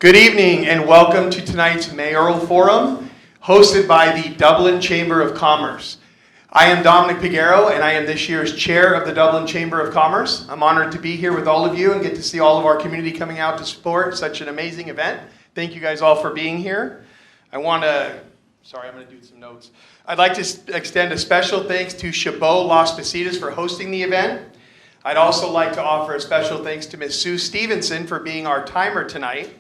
Good evening and welcome to tonight's Mayoral Forum, hosted by the Dublin Chamber of Commerce. I am Dominic Piguero and I am this year's chair of the Dublin Chamber of Commerce. I'm honored to be here with all of you and get to see all of our community coming out to support such an amazing event. Thank you guys all for being here. I'm going to do some notes. I'd like to extend a special thanks to Chabot Las Positas for hosting the event. I'd also like to offer a special thanks to Ms. Sue Stevenson for being our timer tonight.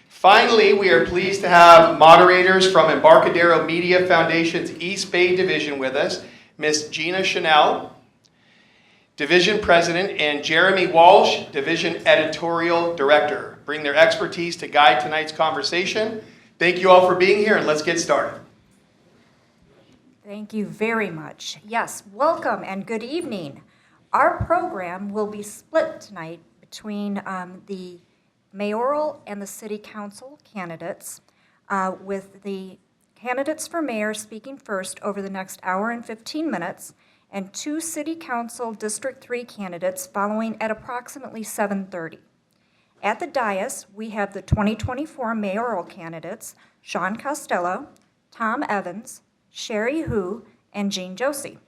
Finally, we are pleased to have moderators from Embarcadero Media Foundation's East Bay Division with us, Ms. Gina Chanel, Division President, and Jeremy Walsh, Division Editorial Director. Bring their expertise to guide tonight's conversation. Thank you all for being here, and let's get started. Thank you very much. Yes, welcome and good evening. Our program will be split tonight between the mayoral and the city council candidates, with the candidates for mayor speaking first over the next hour and 15 minutes, and two city council District 3 candidates following at approximately 7:30. At the dais, we have the 2024 mayoral candidates, Sean Costello, Tom Evans, Sherry Hu, and Jean Josie.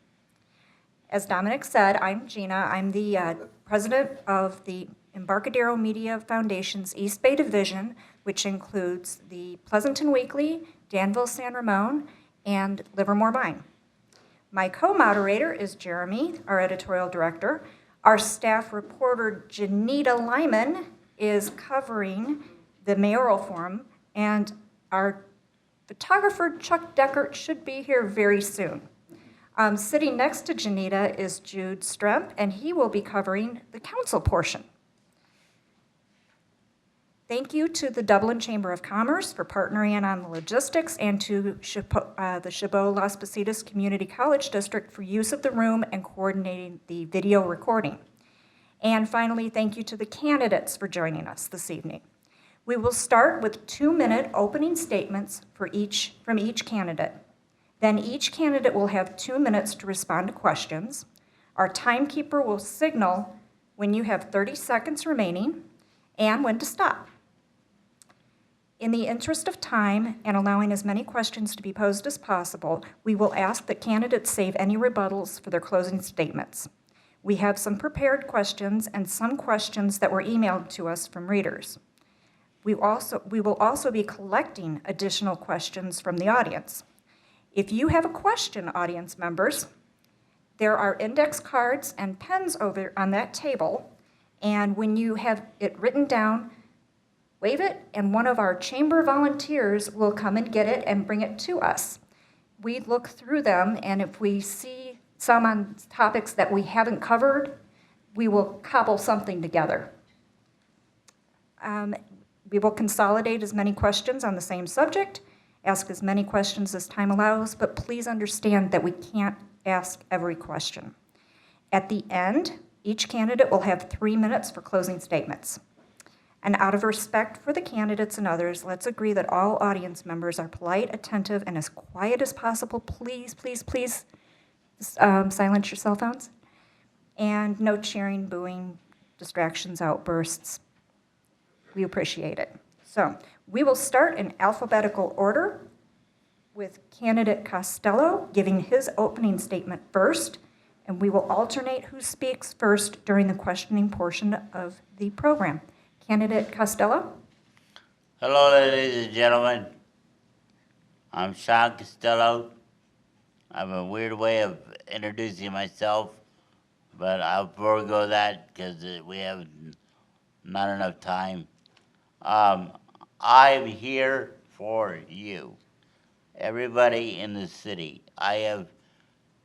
As Dominic said, I'm Gina. I'm the president of the Embarcadero Media Foundation's East Bay Division, which includes the Pleasanton Weekly, Danville San Ramon, and Livermore Vine. My co-moderator is Jeremy, our editorial director. Our staff reporter, Janita Lyman, is covering the mayoral forum, and our photographer, Chuck Deckert, should be here very soon. Sitting next to Janita is Jude Stremp, and he will be covering the council portion. Thank you to the Dublin Chamber of Commerce for partnering on the logistics, and to the Chabot Las Positas Community College District for use of the room and coordinating the video recording. And finally, thank you to the candidates for joining us this evening. We will start with 2-minute opening statements from each candidate. Then each candidate will have 2 minutes to respond to questions. Our timekeeper will signal when you have 30 seconds remaining and when to stop. In the interest of time and allowing as many questions to be posed as possible, we will ask that candidates save any rebuttals for their closing statements. We have some prepared questions and some questions that were emailed to us from readers. We will also be collecting additional questions from the audience. If you have a question, audience members, there are index cards and pens over on that table, and when you have it written down, wave it, and one of our chamber volunteers will come and get it and bring it to us. We look through them, and if we see some on topics that we haven't covered, we will cobble something together. We will consolidate as many questions on the same subject, ask as many questions as time allows, but please understand that we can't ask every question. At the end, each candidate will have 3 minutes for closing statements. And out of respect for the candidates and others, let's agree that all audience members are polite, attentive, and as quiet as possible. Please, please, please silence your cell phones. And no cheering, booing, distractions, outbursts. We appreciate it. So we will start in alphabetical order with candidate Costello giving his opening statement first, and we will alternate who speaks first during the questioning portion of the program. Candidate Costello. Hello, ladies and gentlemen. I'm Sean Costello. I have a weird way of introducing myself, but I'll forego that because we have not enough time. I'm here for you, everybody in the city.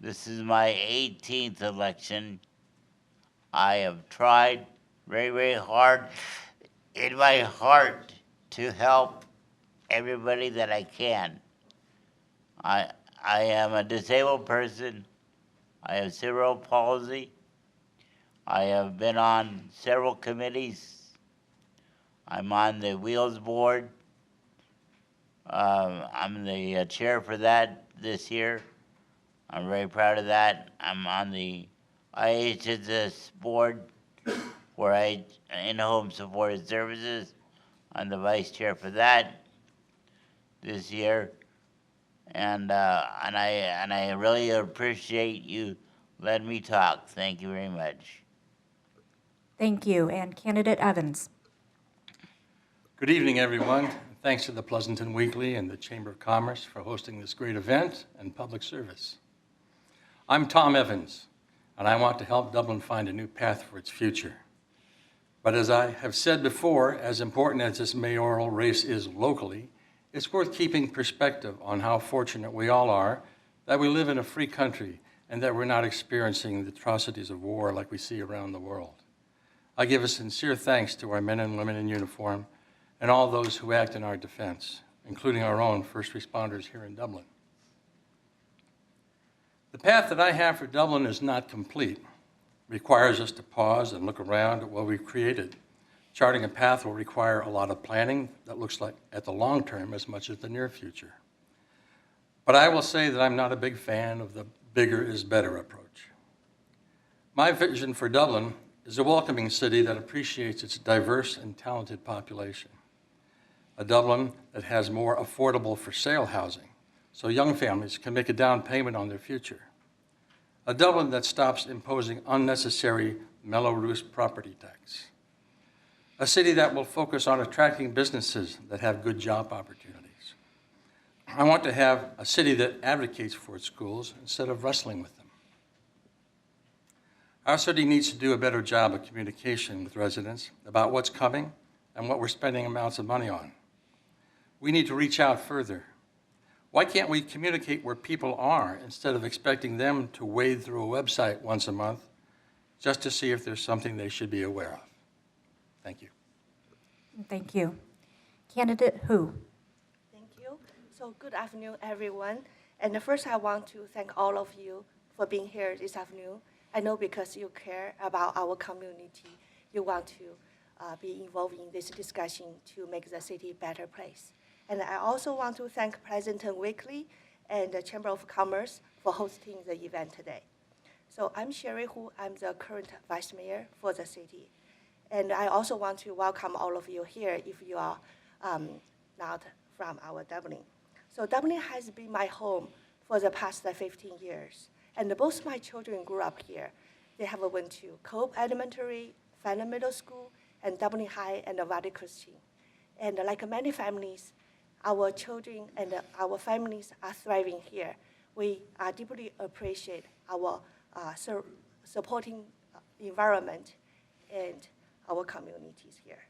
This is my 18th election. I have tried very, very hard in my heart to help everybody that I can. I am a disabled person. I have cerebral palsy. I have been on several committees. I'm on the Wheels Board. I'm the chair for that this year. I'm very proud of that. I'm on the IHSS board where I in-home supported services. I'm the vice chair for that this year. And I really appreciate you letting me talk. Thank you very much. Thank you. And candidate Evans. Good evening, everyone. Thanks to the Pleasanton Weekly and the Chamber of Commerce for hosting this great event and public service. I'm Tom Evans, and I want to help Dublin find a new path for its future. But as I have said before, as important as this mayoral race is locally, it's worth keeping perspective on how fortunate we all are that we live in a free country and that we're not experiencing the atrocities of war like we see around the world. I give a sincere thanks to our men and women in uniform and all those who act in our defense, including our own first responders here in Dublin. The path that I have for Dublin is not complete. It requires us to pause and look around at what we've created. Charting a path will require a lot of planning that looks like at the long term as much as the near future. But I will say that I'm not a big fan of the bigger is better approach. My vision for Dublin is a welcoming city that appreciates its diverse and talented population. A Dublin that has more affordable for sale housing, so young families can make a down payment on their future. A Dublin that stops imposing unnecessary Melrose property tax. A city that will focus on attracting businesses that have good job opportunities. I want to have a city that advocates for its schools instead of wrestling with them. Our city needs to do a better job of communication with residents about what's coming and what we're spending amounts of money on. We need to reach out further. Why can't we communicate where people are instead of expecting them to wade through a website once a month just to see if there's something they should be aware of? Thank you. Thank you. Candidate Hu. Thank you. So good afternoon, everyone. And first, I want to thank all of you for being here this afternoon. I know because you care about our community, you want to be involved in this discussion to make the city a better place. And I also want to thank Pleasanton Weekly and the Chamber of Commerce for hosting the event today. So I'm Sherry Hu. I'm the current vice mayor for the city. And I also want to welcome all of you here if you are not from our Dublin. So Dublin has been my home for the past 15 years. And both my children grew up here. They have went to Cope Elementary, Fallon Middle School, and Dublin High and Valley Christian. And like many families, our children and our families are thriving here. We deeply appreciate our supporting environment and our communities here.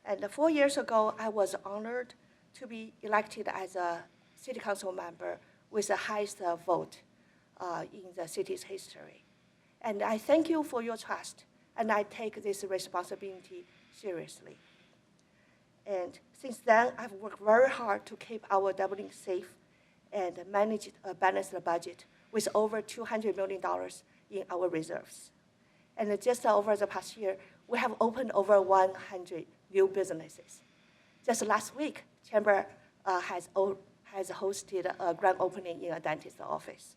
And 4 years ago, I was honored to be elected as a city council member with the highest vote in the city's history. And I thank you for your trust, and I take this responsibility seriously. And since then, I've worked very hard to keep our Dublin safe and manage a balanced budget with over $200 million in our reserves. And just over the past year, we have opened over 100 new businesses. Just last week, Chamber has hosted a grand opening in a dentist's office.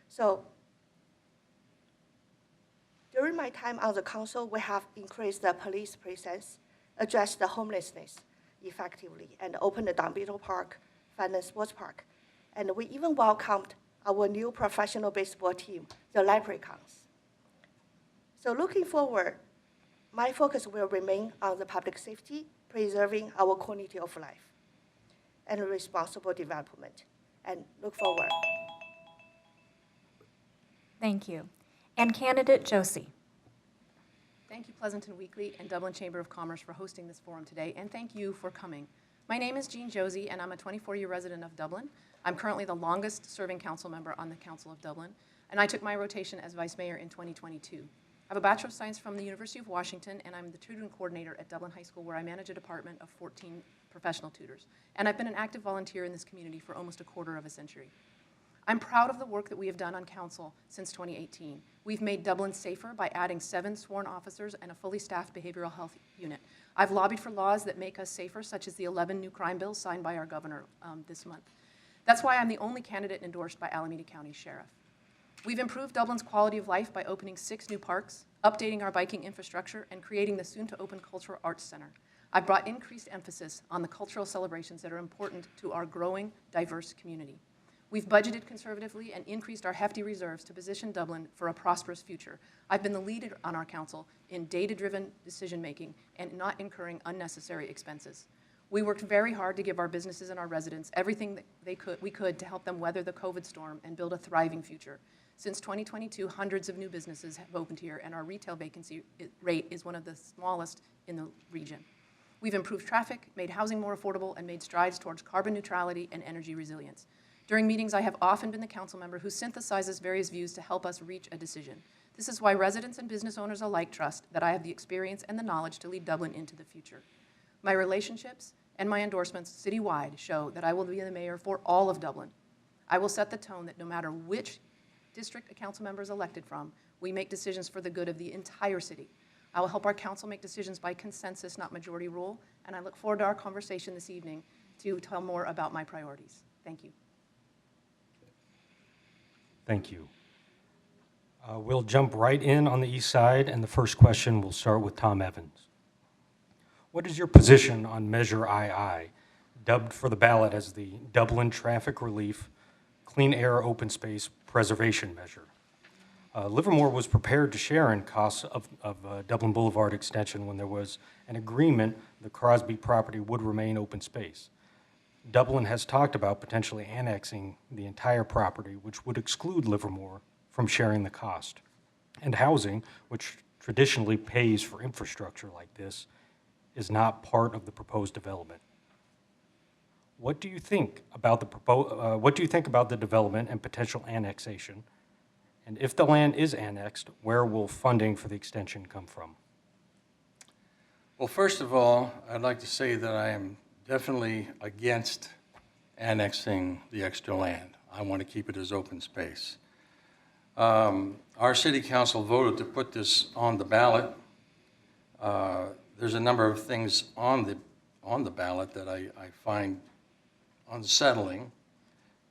So during my time on the council, we have increased the police presence, addressed the homelessness effectively, and opened the Don Beetle Park, Fallon Sports Park. And we even welcomed our new professional baseball team, the Leprechauns. So looking forward, my focus will remain on the public safety, preserving our quality of life, and responsible development. And look forward. Thank you. And candidate Josie. Thank you, Pleasanton Weekly and Dublin Chamber of Commerce for hosting this forum today, and thank you for coming. My name is Jean Josie, and I'm a 24-year resident of Dublin. I'm currently the longest-serving council member on the Council of Dublin, and I took my rotation as vice mayor in 2022. I have a Bachelor of Science from the University of Washington, and I'm the tutoring coordinator at Dublin High School, where I manage a department of 14 professional tutors. And I've been an active volunteer in this community for almost a quarter of a century. I'm proud of the work that we have done on council since 2018. We've made Dublin safer by adding 7 sworn officers and a fully staffed behavioral health unit. I've lobbied for laws that make us safer, such as the 11 new crime bills signed by our governor this month. That's why I'm the only candidate endorsed by Alameda County Sheriff. We've improved Dublin's quality of life by opening 6 new parks, updating our biking infrastructure, and creating the soon-to-open Cultural Arts Center. I've brought increased emphasis on the cultural celebrations that are important to our growing, diverse community. We've budgeted conservatively and increased our hefty reserves to position Dublin for a prosperous future. I've been the leader on our council in data-driven decision-making and not incurring unnecessary expenses. We worked very hard to give our businesses and our residents everything that we could to help them weather the COVID storm and build a thriving future. Since 2022, hundreds of new businesses have opened here, and our retail vacancy rate is one of the smallest in the region. We've improved traffic, made housing more affordable, and made strides towards carbon neutrality and energy resilience. During meetings, I have often been the council member who synthesizes various views to help us reach a decision. This is why residents and business owners alike trust that I have the experience and the knowledge to lead Dublin into the future. My relationships and my endorsements citywide show that I will be the mayor for all of Dublin. I will set the tone that no matter which district a council member is elected from, we make decisions for the good of the entire city. I will help our council make decisions by consensus, not majority rule, and I look forward to our conversation this evening to tell more about my priorities. Thank you. Thank you. We'll jump right in on the east side, and the first question will start with Tom Evans. What is your position on Measure II, dubbed for the ballot as the Dublin Traffic Relief Clean Air Open Space Preservation Measure? Livermore was prepared to share in costs of Dublin Boulevard extension when there was an agreement the Crosby property would remain open space. Dublin has talked about potentially annexing the entire property, which would exclude Livermore from sharing the cost. And housing, which traditionally pays for infrastructure like this, is not part of the proposed development. What do you think about the development and potential annexation? And if the land is annexed, where will funding for the extension come from? Well, first of all, I'd like to say that I am definitely against annexing the extra land. I want to keep it as open space. Our city council voted to put this on the ballot. There's a number of things on the ballot that I find unsettling.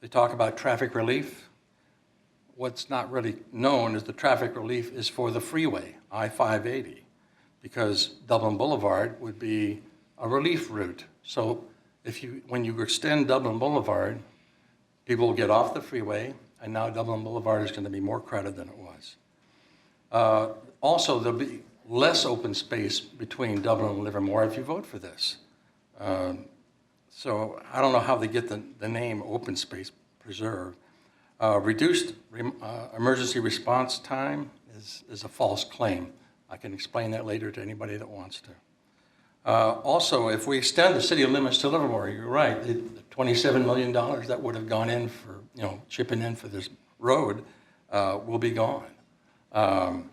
They talk about traffic relief. What's not really known is the traffic relief is for the freeway, I-580, because Dublin Boulevard would be a relief route. So when you extend Dublin Boulevard, people will get off the freeway, and now Dublin Boulevard is going to be more crowded than it was. Also, there'll be less open space between Dublin and Livermore if you vote for this. So I don't know how they get the name open space preserved. Reduced emergency response time is a false claim. I can explain that later to anybody that wants to. Also, if we extend the city limits to Livermore, you're right, the $27 million that would have gone in for, chipping in for this road will be gone. The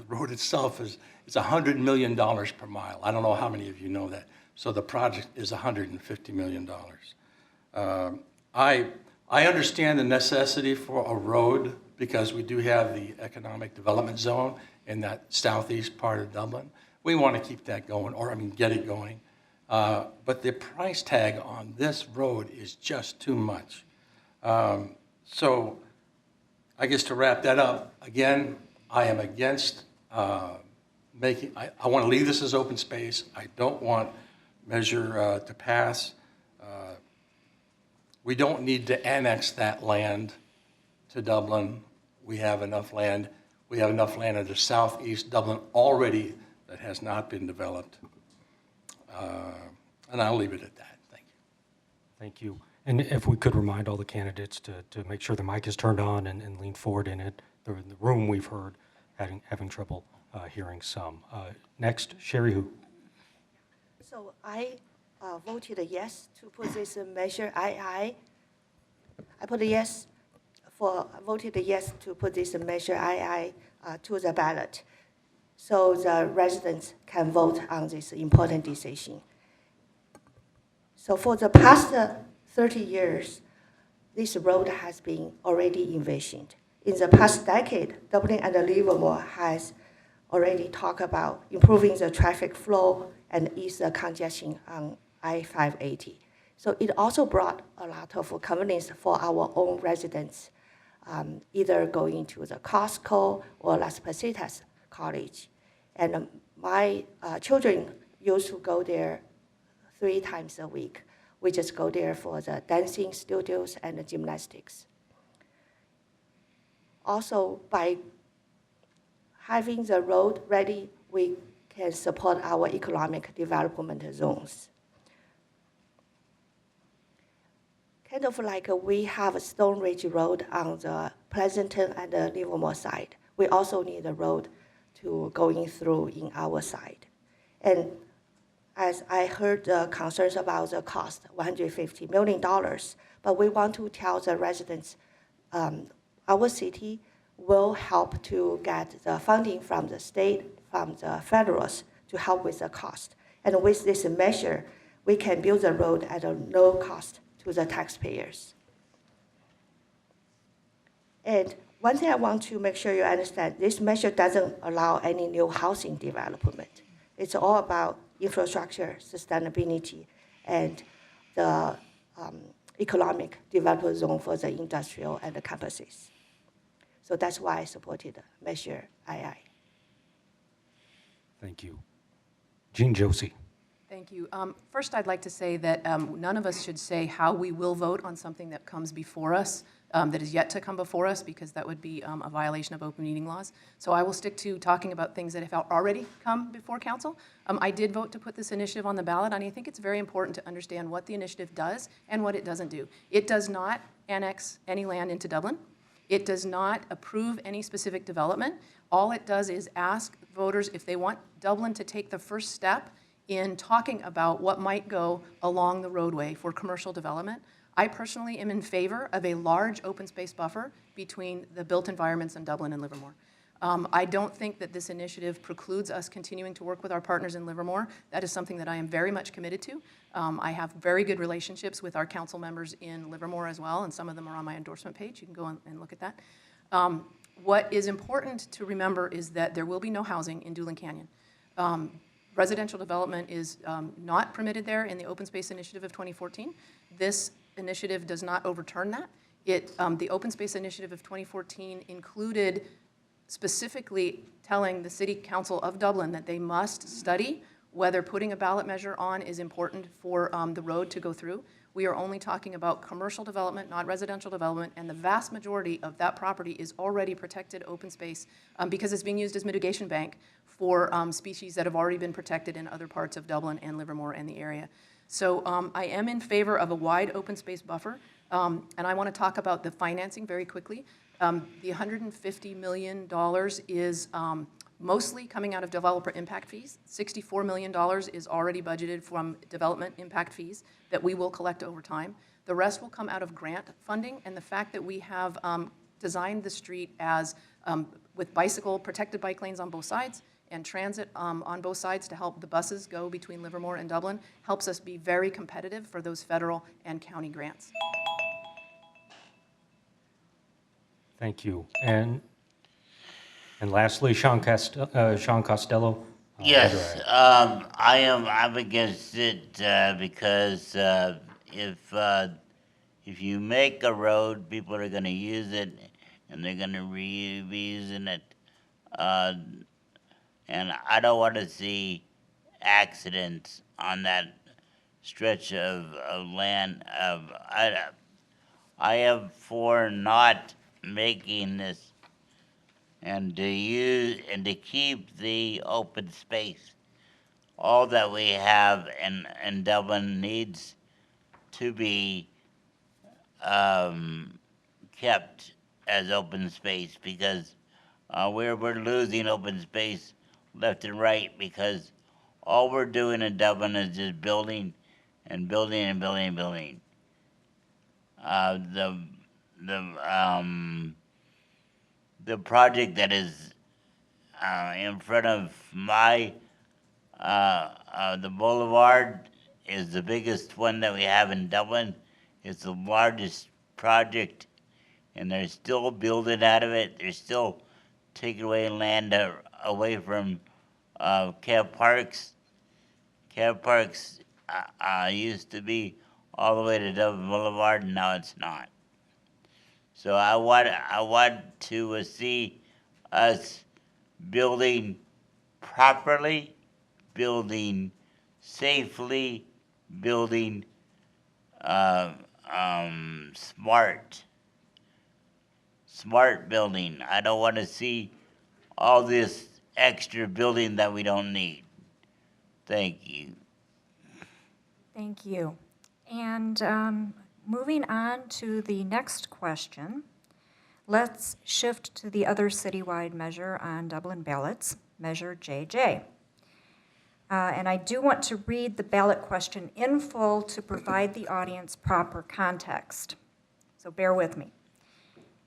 road itself is $100 million per mile. I don't know how many of you know that. So the project is $150 million. I understand the necessity for a road because we do have the economic development zone in that southeast part of Dublin. We want to keep that going, get it going. But the price tag on this road is just too much. So I guess to wrap that up, again, I am against I want to leave this as open space. I don't want measure to pass. We don't need to annex that land to Dublin. We have enough land. We have enough land in the southeast Dublin already that has not been developed. And I'll leave it at that. Thank you. Thank you. And if we could remind all the candidates to make sure the mic is turned on and lean forward in it. The room we've heard having trouble hearing some. Next, Sherry Hu. So I voted yes to put this measure II. I voted yes to put this measure II to the ballot, so the residents can vote on this important decision. So for the past 30 years, this road has been already envisioned. In the past decade, Dublin and Livermore has already talked about improving the traffic flow and ease the congestion on I-580. So it also brought a lot of convenience for our own residents, either going to the Costco or Las Pasitas, College. And my children used to go there 3 times a week. We just go there for the dancing studios and the gymnastics. Also, by having the road ready, we can support our economic development zones. Kind of like we have a Stone Ridge Road on the Pleasanton and the Livermore side. We also need a road to going through in our side. And as I heard the concerns about the cost, $150 million, but we want to tell the residents, our city will help to get the funding from the state, from the federals to help with the cost. And with this measure, we can build the road at a low cost to the taxpayers. And one thing I want to make sure you understand, this measure doesn't allow any new housing development. It's all about infrastructure, sustainability, and the economic development zone for the industrial and the campuses. So that's why I supported Measure II. Thank you. Jean Josie. Thank you. First, I'd like to say that none of us should say how we will vote on something that comes before us, that is yet to come before us, because that would be a violation of open meeting laws. So I will stick to talking about things that have already come before council. I did vote to put this initiative on the ballot, and I think it's very important to understand what the initiative does and what it doesn't do. It does not annex any land into Dublin. It does not approve any specific development. All it does is ask voters if they want Dublin to take the first step in talking about what might go along the roadway for commercial development. I personally am in favor of a large open space buffer between the built environments in Dublin and Livermore. I don't think that this initiative precludes us continuing to work with our partners in Livermore. That is something that I am very much committed to. I have very good relationships with our council members in Livermore as well, and some of them are on my endorsement page. You can go and look at that. What is important to remember is that there will be no housing in Dublin Canyon. Residential development is not permitted there in the Open Space Initiative of 2014. This initiative does not overturn that. The Open Space Initiative of 2014 included specifically telling the City Council of Dublin that they must study whether putting a ballot measure on is important for the road to go through. We are only talking about commercial development, not residential development, and the vast majority of that property is already protected open space because it's being used as mitigation bank for species that have already been protected in other parts of Dublin and Livermore and the area. So I am in favor of a wide open space buffer, and I want to talk about the financing very quickly. The $150 million is mostly coming out of developer impact fees. $64 million is already budgeted from development impact fees that we will collect over time. The rest will come out of grant funding, and the fact that we have designed the street as with protected bike lanes on both sides and transit on both sides to help the buses go between Livermore and Dublin helps us be very competitive for those federal and county grants. Thank you. And lastly, Sean Costello. Yes, I'm against it because if you make a road, people are going to use it, and they're going to be using it, and I don't want to see accidents on that stretch of land. I am for not making this and to use and to keep the open space. All that we have in Dublin needs to be kept as open space because we're losing open space left and right because all we're doing in Dublin is just building and building and building and building. The project that is in front of my the boulevard is the biggest one that we have in Dublin. It's the largest project, and they're still building out of it. They're still taking away land away from Cab Parks. Cab Parks used to be all the way to Dublin Boulevard, and now it's not. So I want to see us building properly, building safely, building smart building. I don't want to see all this extra building that we don't need. Thank you. Thank you. And moving on to the next question, let's shift to the other citywide measure on Dublin ballots, Measure JJ. And I do want to read the ballot question in full to provide the audience proper context. So bear with me.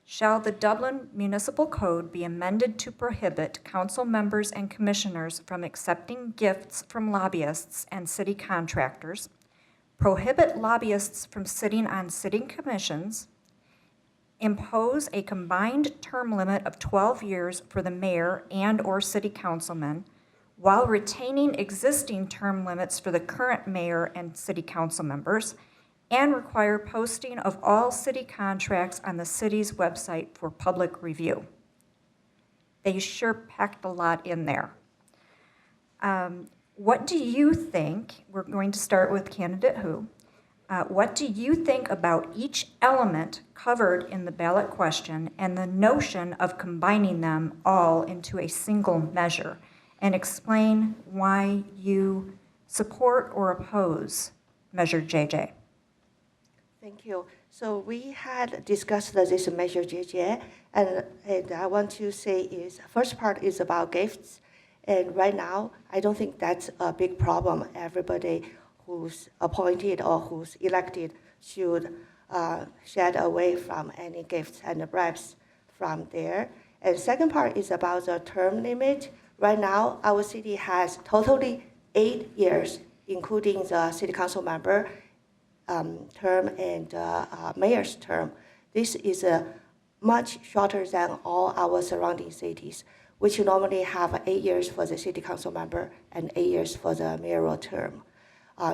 Shall the Dublin Municipal Code be amended to prohibit council members and commissioners from accepting gifts from lobbyists and city contractors, prohibit lobbyists from sitting on city commissions, impose a combined term limit of 12 years for the mayor and/or city councilmen, while retaining existing term limits for the current mayor and city council members, and require posting of all city contracts on the city's website for public review. They sure packed a lot in there. What do you think, we're going to start with candidate who, what do you think about each element covered in the ballot question and the notion of combining them all into a single measure? And explain why you support or oppose Measure JJ. Thank you. So we had discussed this Measure JJ, and I want to say is, first part is about gifts. And right now, I don't think that's a big problem. Everybody who's appointed or who's elected should shed away from any gifts and bribes from there. And second part is about the term limit. Right now, our city has totally 8 years, including the city council member term and mayor's term. This is much shorter than all our surrounding cities, which normally have 8 years for the city council member and 8 years for the mayoral term.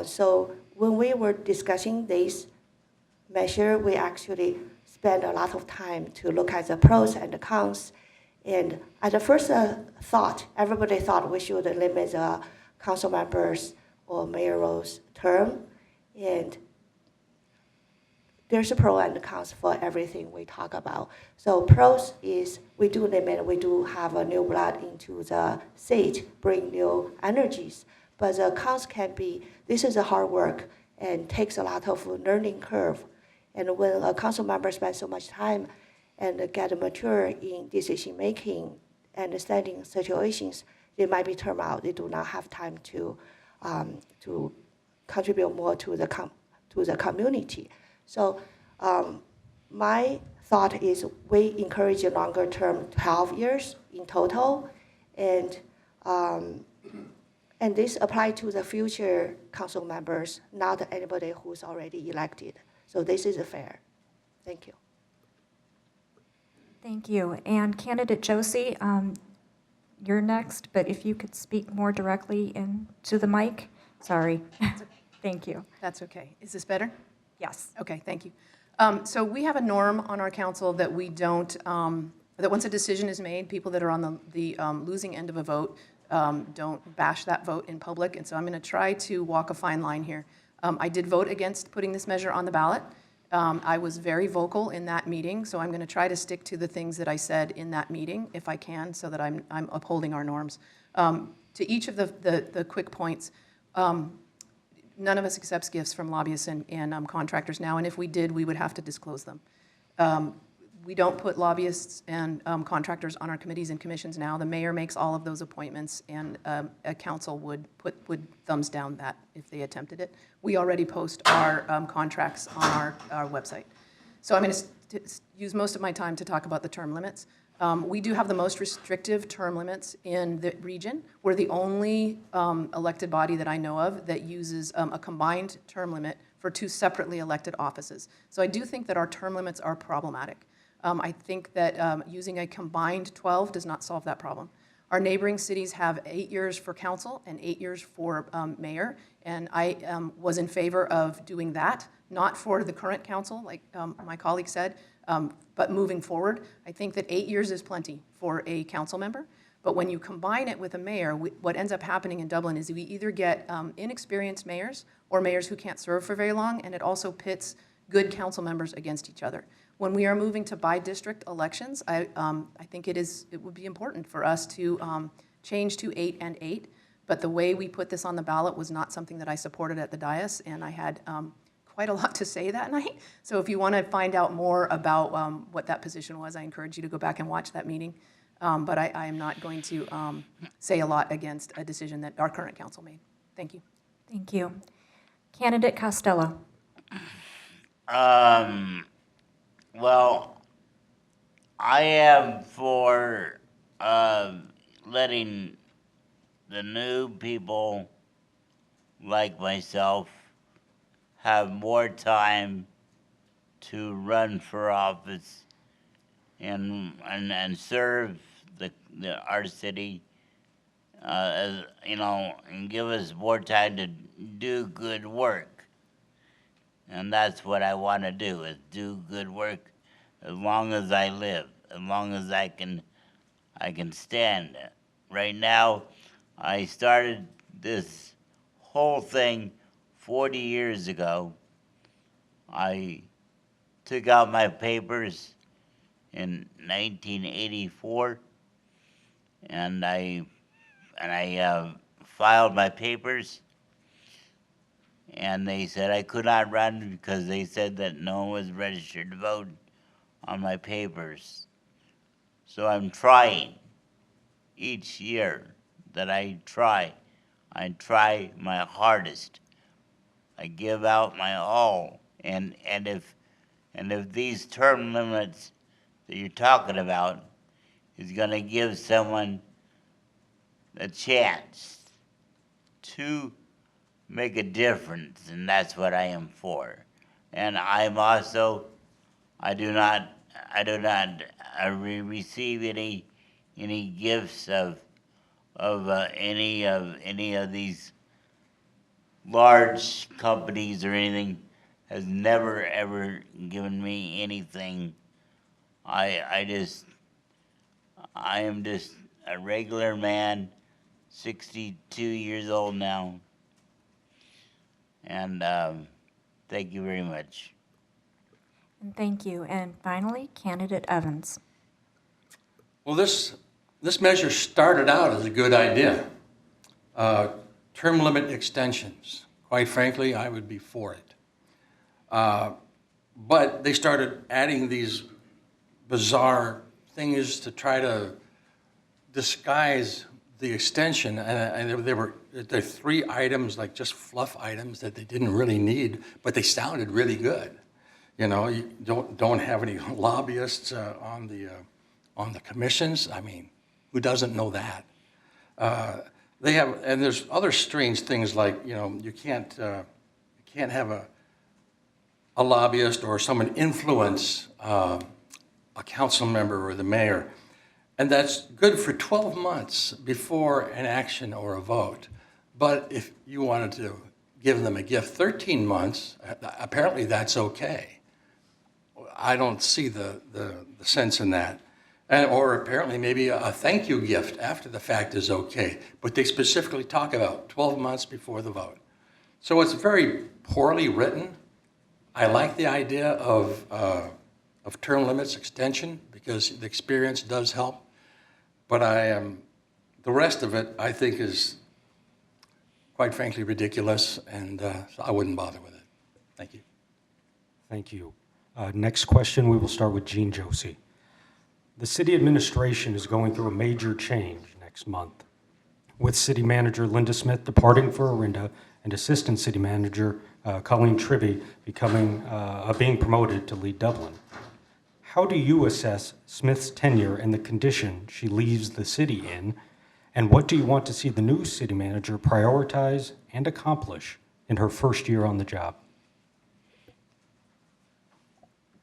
So when we were discussing this measure, we actually spent a lot of time to look at the pros and the cons. And at the first thought, everybody thought we should limit the council members or mayoral's term. And there's a pro and a cons for everything we talk about. So pros is we do limit, we do have a new blood into the seat, bring new energies. But the cons can be, this is a hard work and takes a lot of learning curve. And when a council member spends so much time and get mature in decision-making, understanding situations, they might be turned out. They do not have time to contribute more to the community. So my thought is we encourage a longer term, 12 years in total, and this applies to the future council members, not anybody who's already elected. So this is fair. Thank you. Thank you. And candidate Josie, you're next, but if you could speak more directly into the mic. Sorry. Thank you. That's okay. Is this better? Yes. Okay, thank you. So we have a norm on our council that we don't, that once a decision is made, people that are on the losing end of a vote don't bash that vote in public. And so I'm going to try to walk a fine line here. I did vote against putting this measure on the ballot. I was very vocal in that meeting, so I'm going to try to stick to the things that I said in that meeting, if I can, so that I'm upholding our norms. To each of the quick points, none of us accepts gifts from lobbyists and contractors now, and if we did, we would have to disclose them. We don't put lobbyists and contractors on our committees and commissions now. The mayor makes all of those appointments, and a council would thumbs down that if they attempted it. We already post our contracts on our website. So I'm going to use most of my time to talk about the term limits. We do have the most restrictive term limits in the region. We're the only elected body that I know of that uses a combined term limit for 2 separately elected offices. So I do think that our term limits are problematic. I think that using a combined 12 does not solve that problem. Our neighboring cities have 8 years for council and 8 years for mayor, and I was in favor of doing that, not for the current council, like my colleague said, but moving forward. I think that 8 years is plenty for a council member. But when you combine it with a mayor, what ends up happening in Dublin is we either get inexperienced mayors or mayors who can't serve for very long, and it also pits good council members against each other. When we are moving to by-district elections, I think it would be important for us to change to 8 and 8, but the way we put this on the ballot was not something that I supported at the dais, and I had quite a lot to say that night. So if you want to find out more about what that position was, I encourage you to go back and watch that meeting. But I am not going to say a lot against a decision that our current council made. Thank you. Thank you. Candidate Costello. Well, I am for letting the new people like myself have more time to run for office and serve our city, as you know, and give us more time to do good work. And that's what I want to do, is do good work as long as I live, as long as I can stand it. Right now, I started this whole thing 40 years ago. I took out my papers in 1984, and I filed my papers, and they said I could not run because they said that no one was registered to vote on my papers. So I'm trying each year that I try my hardest. I give out my all, and if these term limits that you're talking about is going to give someone a chance to make a difference, and that's what I am for. And I'm also, I do not receive any gifts of any of these large companies or anything. Has never ever given me anything. I am just a regular man, 62 years old now, and thank you very much. And thank you. And finally, Candidate Evans. Well, this measure started out as a good idea. Term limit extensions. Quite frankly, I would be for it. But they started adding these bizarre things to try to disguise the extension, and they're 3 items, like just fluff items that they didn't really need, but they sounded really good. You know, you don't have any lobbyists on the commissions. I mean, who doesn't know that? They have, and there's other strange things like, you know, you can't have a lobbyist or someone influence a council member or the mayor. And that's good for 12 months before an action or a vote. But if you wanted to give them a gift 13 months, apparently that's okay. I don't see the sense in that. Or apparently maybe a thank you gift after the fact is okay. But they specifically talk about 12 months before the vote. So it's very poorly written. I like the idea of term limits extension because the experience does help. But the rest of it, I think, is quite frankly ridiculous, and so I wouldn't bother with it. Thank you. Thank you. Next question, we will start with Jean Josie. The city administration is going through a major change next month, with City Manager Linda Smith departing for Orinda and Assistant City Manager Colleen Tribby being promoted to lead Dublin. How do you assess Smith's tenure and the condition she leaves the city in, and what do you want to see the new city manager prioritize and accomplish in her first year on the job?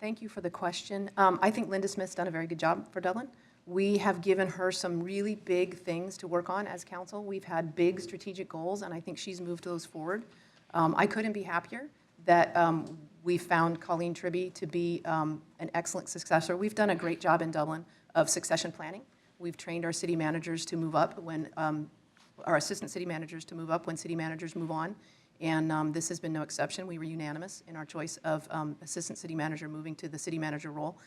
Thank you for the question. I think Linda Smith's done a very good job for Dublin. We have given her some really big things to work on as council. We've had big strategic goals, and I think she's moved those forward. I couldn't be happier that we found Colleen Tribby to be an excellent successor. We've done a great job in Dublin of succession planning. We've trained our city managers to move up when, our assistant city managers to move up when city managers move on. And this has been no exception. We were unanimous in our choice of assistant city manager moving to the city manager role.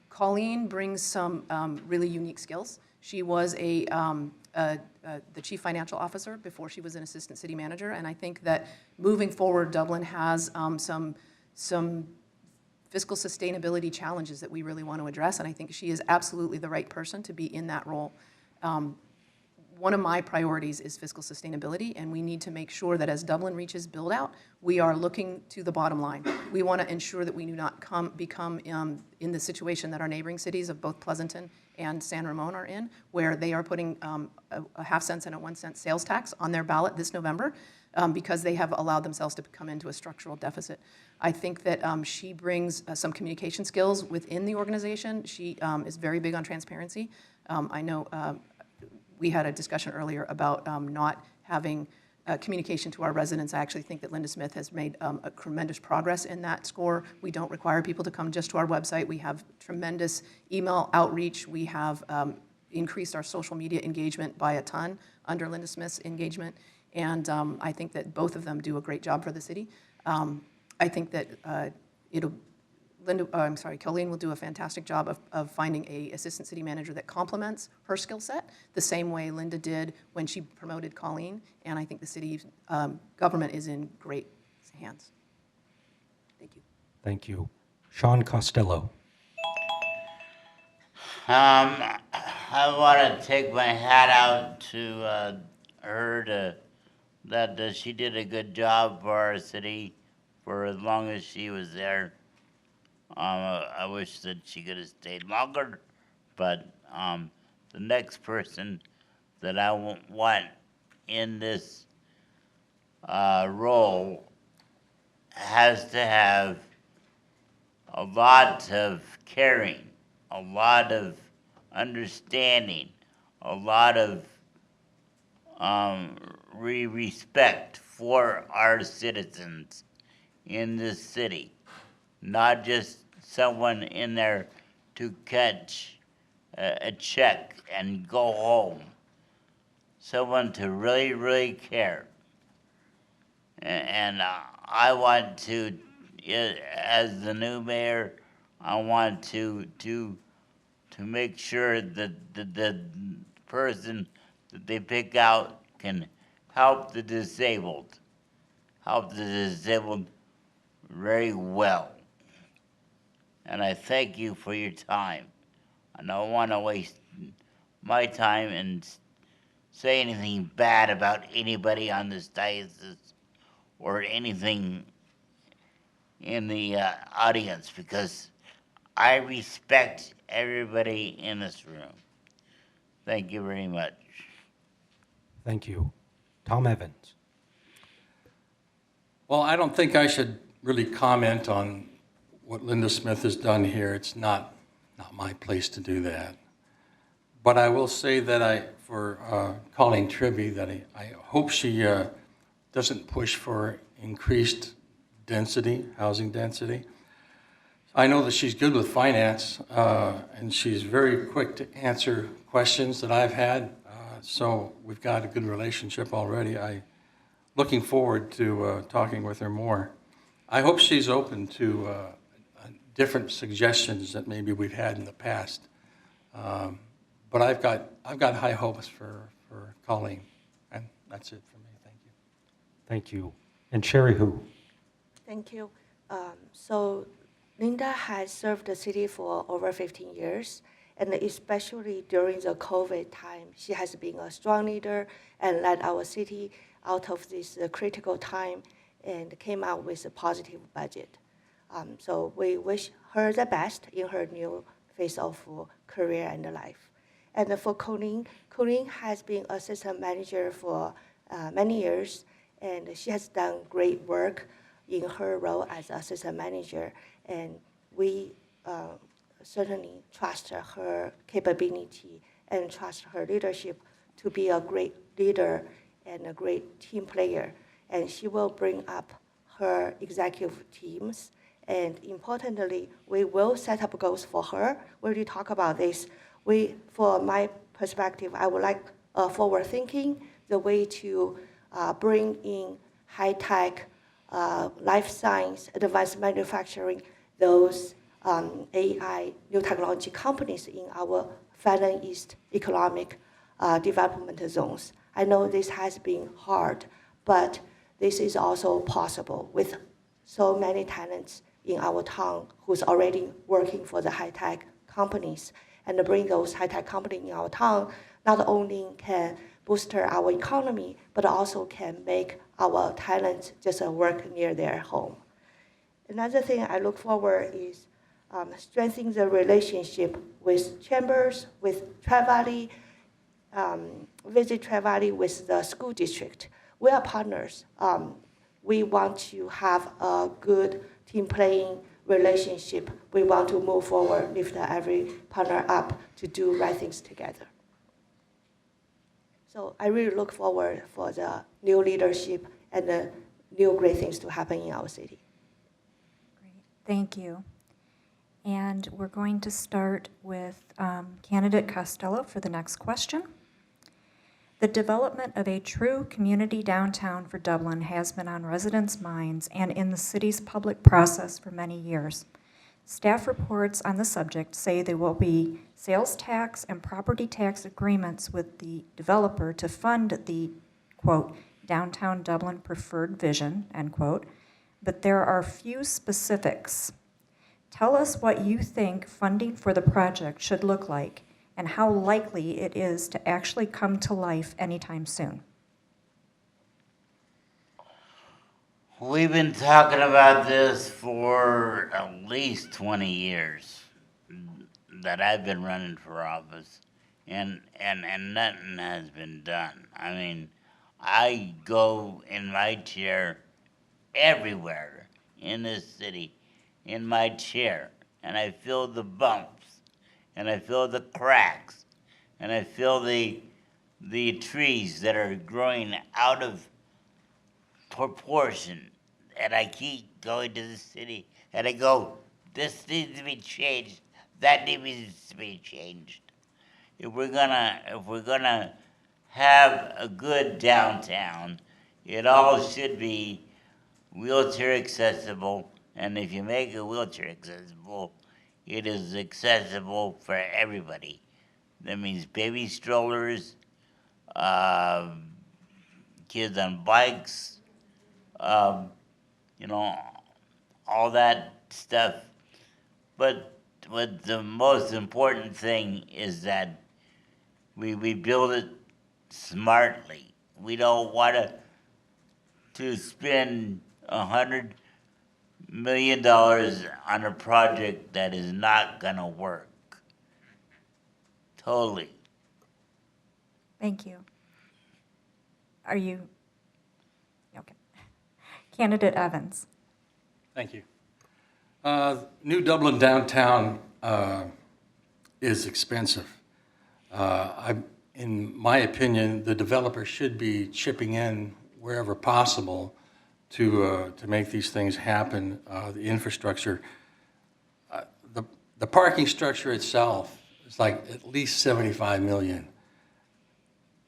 Colleen brings some really unique skills. She was the chief financial officer before she was an assistant city manager, and I think that moving forward, Dublin has some fiscal sustainability challenges that we really want to address, and I think she is absolutely the right person to be in that role. One of my priorities is fiscal sustainability, and we need to make sure that as Dublin reaches build-out, we are looking to the bottom line. We want to ensure that we do not become in the situation that our neighboring cities of both Pleasanton and San Ramon are in, where they are putting a half-cent and a 1-cent sales tax on their ballot this November because they have allowed themselves to come into a structural deficit. I think that she brings some communication skills within the organization. She is very big on transparency. I know we had a discussion earlier about not having communication to our residents. I actually think that Linda Smith has made a tremendous progress in that score. We don't require people to come just to our website. We have tremendous email outreach. We have increased our social media engagement by a ton under Linda Smith's engagement. And I think that both of them do a great job for the city. I think that Colleen will do a fantastic job of finding an assistant city manager that complements her skill set, the same way Linda did when she promoted Colleen, and I think the city government is in great hands. Thank you. Thank you. Sean Costello. I want to take my hat out to her that she did a good job for our city for as long as she was there. I wish that she could have stayed longer, but the next person that I want in this role has to have a lot of caring, a lot of understanding, a lot of respect for our citizens in this city. Not just someone in there to catch a check and go home. Someone to really, really care. And I want to, as the new mayor, I want to make sure that the person that they pick out can help the disabled very well. And I thank you for your time. I don't want to waste my time and say anything bad about anybody on this diocese or anything in the audience, because I respect everybody in this room. Thank you very much. Thank you. Tom Evans. Well, I don't think I should really comment on what Linda Smith has done here. It's not my place to do that. But I will say that for Colleen Tribby, that I hope she doesn't push for increased density, housing density. I know that she's good with finance, and she's very quick to answer questions that I've had. So we've got a good relationship already. I'm looking forward to talking with her more. I hope she's open to different suggestions that maybe we've had in the past. But I've got high hopes for Colleen, and that's it for me. Thank you. Thank you. And Sherry Hu. Thank you. So Linda has served the city for over 15 years, and especially during the COVID time, she has been a strong leader and led our city out of this critical time and came out with a positive budget. So we wish her the best in her new phase of career and life. And for Colleen has been assistant manager for many years, and she has done great work in her role as assistant manager. And we certainly trust her capability and trust her leadership to be a great leader and a great team player. And she will bring up her executive teams. And importantly, we will set up goals for her. We already talked about this. for my perspective, I would like forward thinking, the way to bring in high-tech, life science, advanced manufacturing, those AI, new technology companies in our Far East economic development zones. I know this has been hard, but this is also possible with so many talents in our town who's already working for the high-tech companies. And to bring those high-tech companies in our town not only can boost our economy, but also can make our talents just work near their home. Another thing I look forward is strengthening the relationship with chambers, with Tri-Valley, visit Tri-Valley with the school district. We are partners. We want to have a good team playing relationship. We want to move forward, lift every partner up to do right things together. So I really look forward for the new leadership and the new great things to happen in our city. Great, thank you. And we're going to start with candidate Costello for the next question. The development of a true community downtown for Dublin has been on residents' minds and in the city's public process for many years. Staff reports on the subject say there will be sales tax and property tax agreements with the developer to fund the, quote, downtown Dublin preferred vision, end quote, but there are few specifics. Tell us what you think funding for the project should look like and how likely it is to actually come to life anytime soon. We've been talking about this for at least 20 years that I've been running for office, and nothing has been done. I mean, I go in my chair everywhere in this city, in my chair, and I feel the bumps, and I feel the cracks, and I feel the trees that are growing out of proportion. And I keep going to the city, and I go, this needs to be changed, that needs to be changed. If we're gonna have a good downtown, it all should be wheelchair accessible, and if you make it wheelchair accessible, it is accessible for everybody. That means baby strollers, kids on bikes, you know, all that stuff. But the most important thing is that we build it smartly. We don't want to spend $100 million on a project that is not gonna work. Totally. Thank you. Are you, okay. Candidate Evans. Thank you. New Dublin downtown is expensive. In my opinion, the developer should be chipping in wherever possible to make these things happen. The infrastructure, the parking structure itself is like at least $75 million.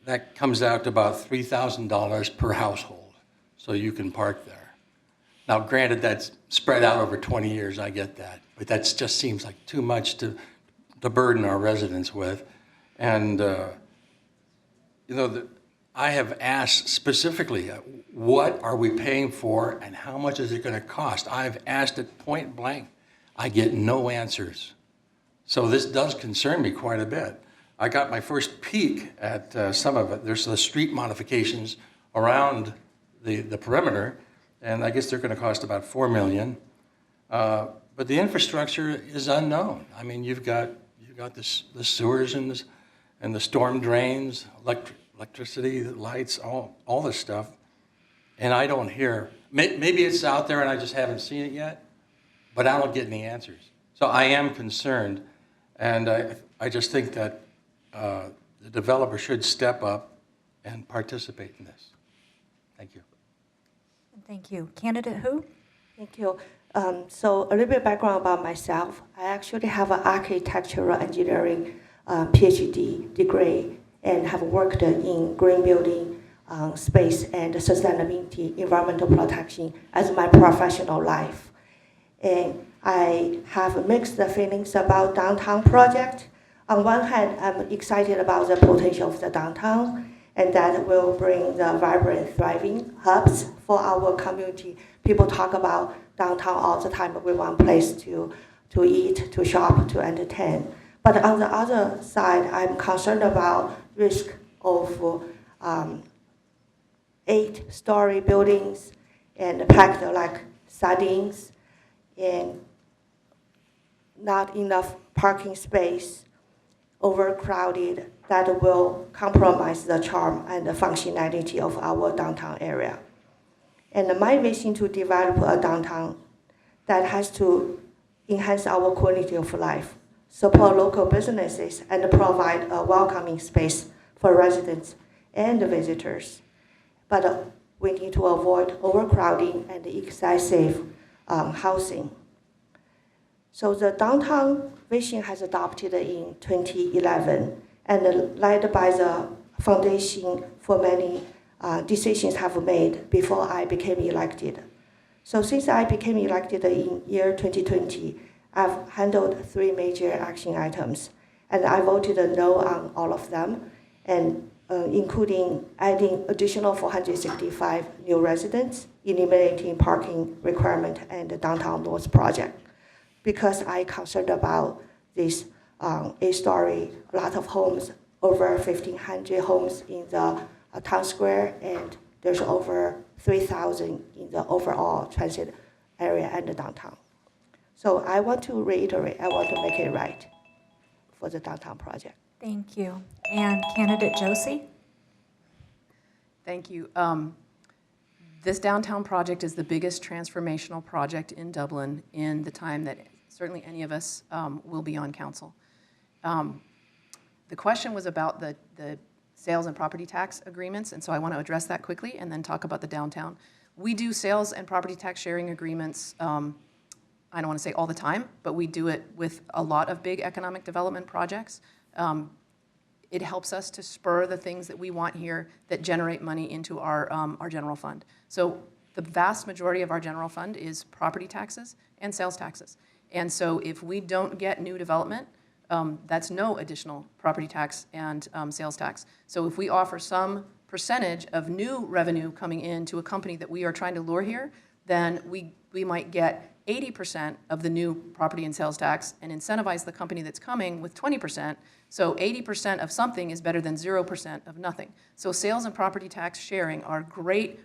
That comes out to about $3,000 per household, so you can park there. Now, granted, that's spread out over 20 years, I get that, but that just seems like too much to burden our residents with. And, you know, I have asked specifically, what are we paying for and how much is it going to cost? I've asked it point blank. I get no answers. So this does concern me quite a bit. I got my first peek at some of it. There's the street modifications around the perimeter, and I guess they're going to cost about $4 million. But the infrastructure is unknown. I mean, you've got the sewers and the storm drains, electricity, the lights, all this stuff, and I don't hear. Maybe it's out there and I just haven't seen it yet, but I don't get any answers. So I am concerned, and I just think that the developer should step up and participate in this. Thank you. Thank you. Candidate who? Thank you. So a little bit background about myself. I actually have an architectural engineering PhD degree and have worked in green building, space and sustainability, environmental protection as my professional life. And I have mixed feelings about downtown project. On one hand, I'm excited about the potential of the downtown, and that will bring the vibrant, thriving hubs for our community. People talk about downtown all the time, but we want a place to eat, to shop, to entertain. But on the other side, I'm concerned about risk of 8-story buildings and packed like sardines, and not enough parking space, overcrowded, that will compromise the charm and the functionality of our downtown area. And my vision to develop a downtown that has to enhance our quality of life, support local businesses, and provide a welcoming space for residents and visitors. But we need to avoid overcrowding and excessive housing. So the downtown vision has adopted in 2011 and led by the foundation for many decisions have made before I became elected. So since I became elected in year 2020, I've handled 3 major action items, and I voted no on all of them, and including adding additional 465 new residents, eliminating parking requirement and the downtown north project. Because I concerned about this 8-story, a lot of homes, over 1,500 homes in the town square, and there's over 3,000 in the overall transit area and the downtown. So I want to reiterate, I want to make it right for the downtown project. Thank you. And candidate Josie? Thank you. This downtown project is the biggest transformational project in Dublin in the time that certainly any of us will be on council. The question was about the sales and property tax agreements, and so I want to address that quickly and then talk about the downtown. We do sales and property tax sharing agreements, I don't want to say all the time, but we do it with a lot of big economic development projects. It helps us to spur the things that we want here that generate money into our general fund. So the vast majority of our general fund is property taxes and sales taxes. And so if we don't get new development, that's no additional property tax and sales tax. So if we offer some percentage of new revenue coming in to a company that we are trying to lure here, then we might get 80% of the new property and sales tax and incentivize the company that's coming with 20%. So 80% of something is better than 0% of nothing. So sales and property tax sharing are great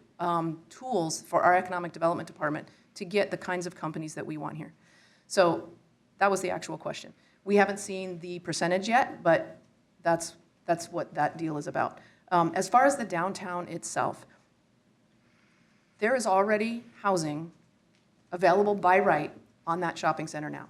tools for our economic development department to get the kinds of companies that we want here. So that was the actual question. We haven't seen the percentage yet, but that's what that deal is about. As far as the downtown itself, there is already housing available by right on that shopping center now.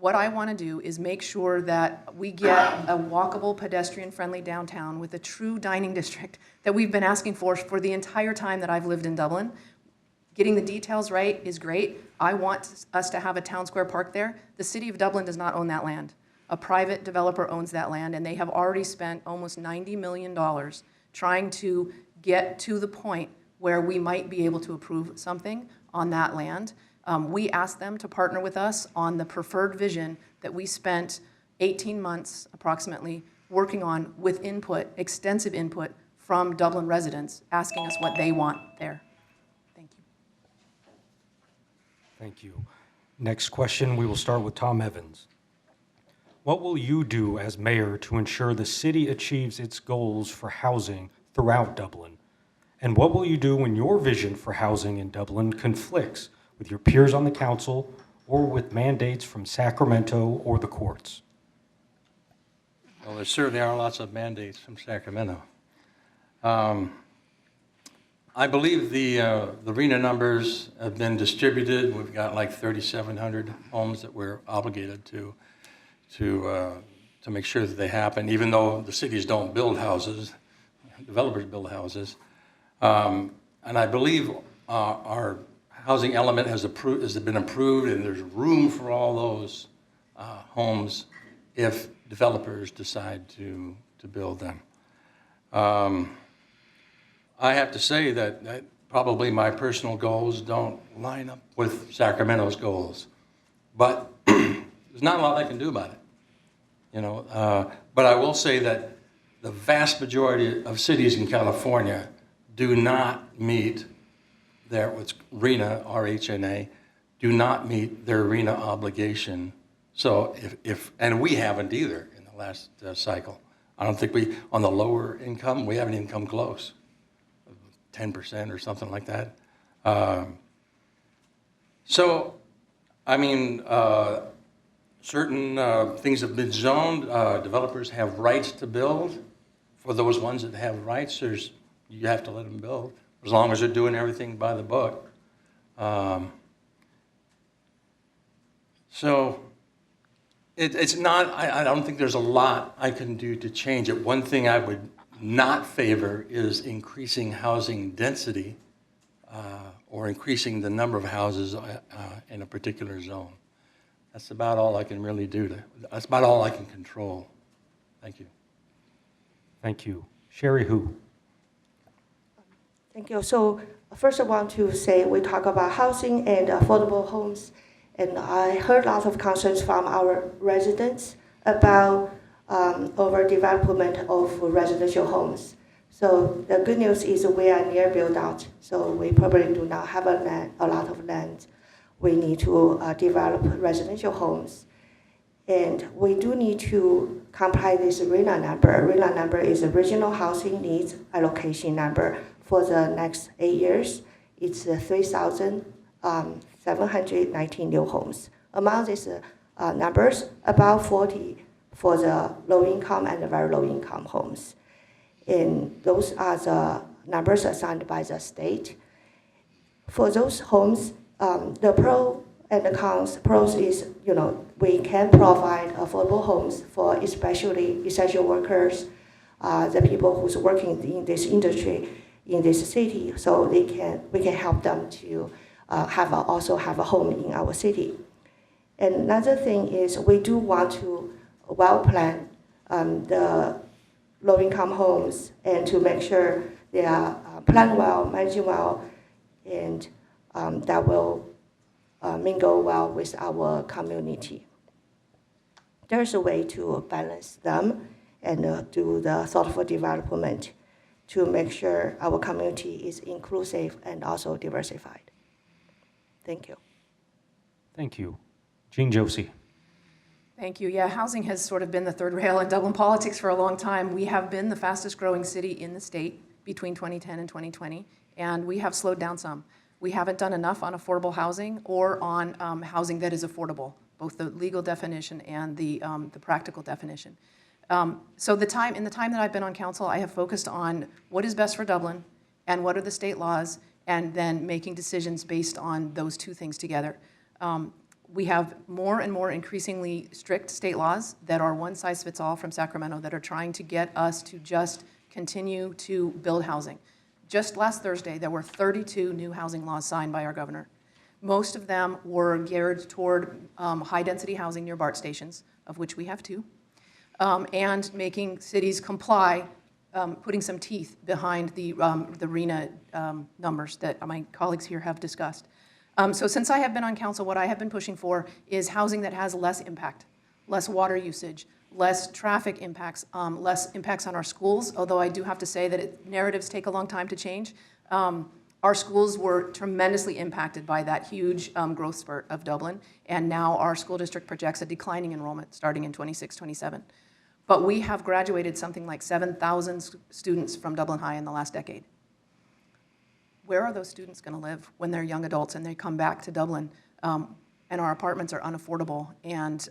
What I want to do is make sure that we get a walkable, pedestrian-friendly downtown with a true dining district that we've been asking for the entire time that I've lived in Dublin. Getting the details right is great. I want us to have a town square park there. The city of Dublin does not own that land. A private developer owns that land, and they have already spent almost $90 million trying to get to the point where we might be able to approve something on that land. We asked them to partner with us on the preferred vision that we spent 18 months approximately working on with input, extensive input from Dublin residents asking us what they want there. Thank you. Thank you. Next question, we will start with Tom Evans. What will you do as mayor to ensure the city achieves its goals for housing throughout Dublin? And what will you do when your vision for housing in Dublin conflicts with your peers on the council or with mandates from Sacramento or the courts? Well, there certainly are lots of mandates from Sacramento. I believe the RENA numbers have been distributed. We've got like 3,700 homes that we're obligated to make sure that they happen, even though the cities don't build houses, developers build houses. And I believe our housing element has been approved, and there's room for all those homes if developers decide to build them. I have to say that probably my personal goals don't line up with Sacramento's goals, but there's not a lot I can do about it, you know. But I will say that the vast majority of cities in California do not meet their, what's RHNA, R-H-N-A, do not meet their RHNA obligation. So and we haven't either in the last cycle. I don't think on the lower income, we haven't even come close, 10% or something like that. So, I mean, certain things have been zoned. Developers have rights to build. For those ones that have rights, you have to let them build, as long as they're doing everything by the book. So it's not, I don't think there's a lot I can do to change it. One thing I would not favor is increasing housing density or increasing the number of houses in a particular zone. That's about all I can really do. That's about all I can control. Thank you. Thank you. Sherry Hu. Thank you. So first I want to say we talk about housing and affordable homes. And I heard lots of concerns from our residents about overdevelopment of residential homes. So the good news is we are near build out, so we probably do not have a lot of land. We need to develop residential homes. And we do need to comply this RHNA number. RHNA number is a Regional Housing Needs Allocation number for the next 8 years. It's 3,719 new homes. Among these numbers, about 40 for the low-income and very low-income homes. And those are the numbers assigned by the state. For those homes, the pro and the cons. Pros is, we can provide affordable homes for especially essential workers, the people who's working in this industry, in this city, so we can help them to also have a home in our city. And another thing is we do want to well plan the low-income homes and to make sure they are planned well, managed well, and that will mingle well with our community. There's a way to balance them and do the thoughtful development to make sure our community is inclusive and also diversified. Thank you. Thank you. Jean Josie. Thank you. Yeah, housing has sort of been the third rail in Dublin politics for a long time. We have been the fastest growing city in the state between 2010 and 2020, and we have slowed down some. We haven't done enough on affordable housing or on housing that is affordable, both the legal definition and the practical definition. So in the time that I've been on council, I have focused on what is best for Dublin and what are the state laws, and then making decisions based on those two things together. We have more and more increasingly strict state laws that are one size fits all from Sacramento that are trying to get us to just continue to build housing. Just last Thursday, there were 32 new housing laws signed by our governor. Most of them were geared toward high-density housing near BART stations, of which we have 2, and making cities comply, putting some teeth behind the RHNA numbers that my colleagues here have discussed. So since I have been on council, what I have been pushing for is housing that has less impact, less water usage, less traffic impacts, less impacts on our schools, although I do have to say that narratives take a long time to change. Our schools were tremendously impacted by that huge growth spurt of Dublin, and now our school district projects a declining enrollment starting in 26-27. But we have graduated something like 7,000 students from Dublin High in the last decade. Where are those students going to live when they're young adults and they come back to Dublin and our apartments are unaffordable and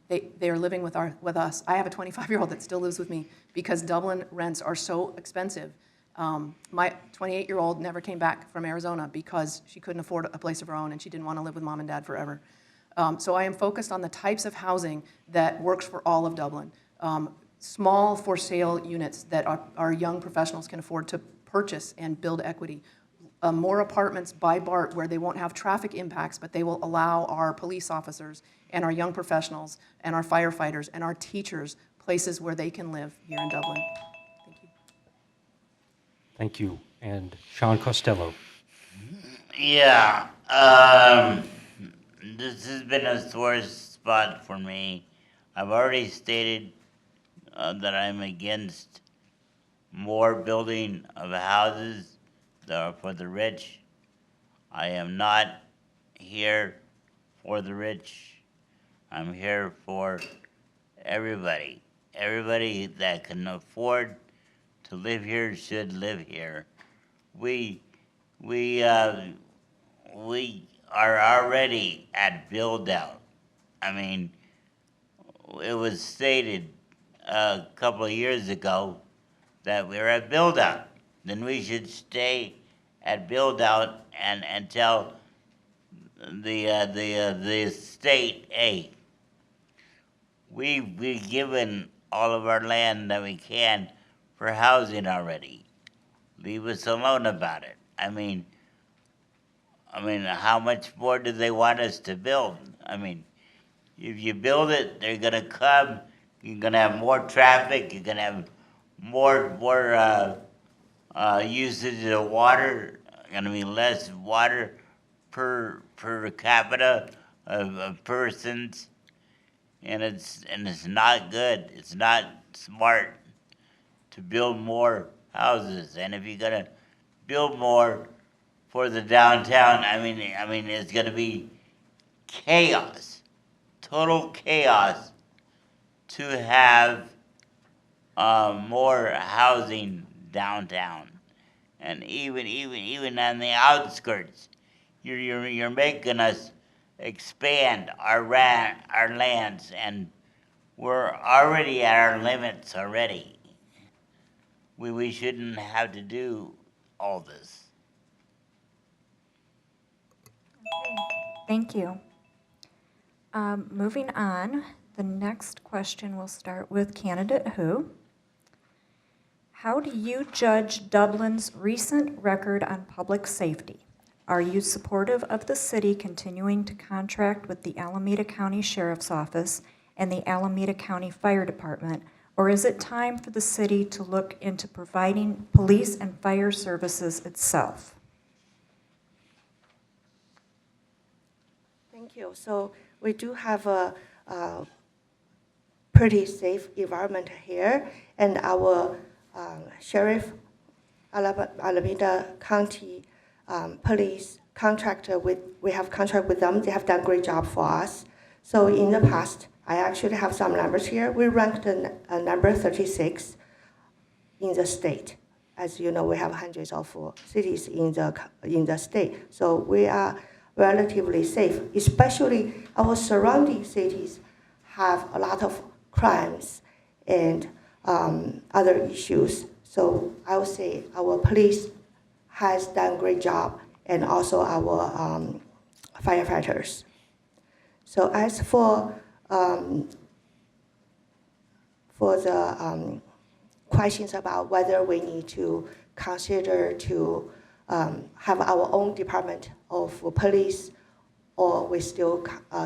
they are living with us? I have a 25-year-old that still lives with me because Dublin rents are so expensive. My 28-year-old never came back from Arizona because she couldn't afford a place of her own and she didn't want to live with mom and dad forever. So I am focused on the types of housing that works for all of Dublin. Small for sale units that our young professionals can afford to purchase and build equity. more apartments by BART where they won't have traffic impacts, but they will allow our police officers and our young professionals and our firefighters and our teachers places where they can live here in Dublin. Thank you. Thank you. And Sean Costello. Yeah, this has been a sore spot for me. I've already stated that I'm against more building of houses that are for the rich. I am not here for the rich. I'm here for everybody. Everybody that can afford to live here should live here. We are already at build out. I mean, it was stated a couple of years ago that we were at build out. Then we should stay at build out and tell the state, hey, we've given all of our land that we can for housing already. Leave us alone about it. I mean, how much more do they want us to build? I mean, if you build it, they're gonna come. You're gonna have more traffic. You're gonna have more usage of water. Gonna be less water per capita of persons, and it's not good. It's not smart to build more houses. And if you're gonna build more for the downtown, I mean, it's gonna be chaos, total chaos, to have more housing downtown, and even on the outskirts, you're making us expand our lands, and we're already at our limits already. We shouldn't have to do all this. Thank you. Moving on, the next question will start with candidate Who. How do you judge Dublin's recent record on public safety? Are you supportive of the city continuing to contract with the Alameda County Sheriff's Office and the Alameda County Fire Department, or is it time for the city to look into providing police and fire services itself? Thank you. So we do have a pretty safe environment here, and our sheriff, Alameda County police contractor, we have contract with them. They have done a great job for us. So in the past, I actually have some numbers here. We ranked number 36 in the state. As you know, we have hundreds of cities in the state. So we are relatively safe, especially our surrounding cities have a lot of crimes and other issues. So I would say our police has done a great job, and also our firefighters. So as for the questions about whether we need to consider to have our own department of police, or we still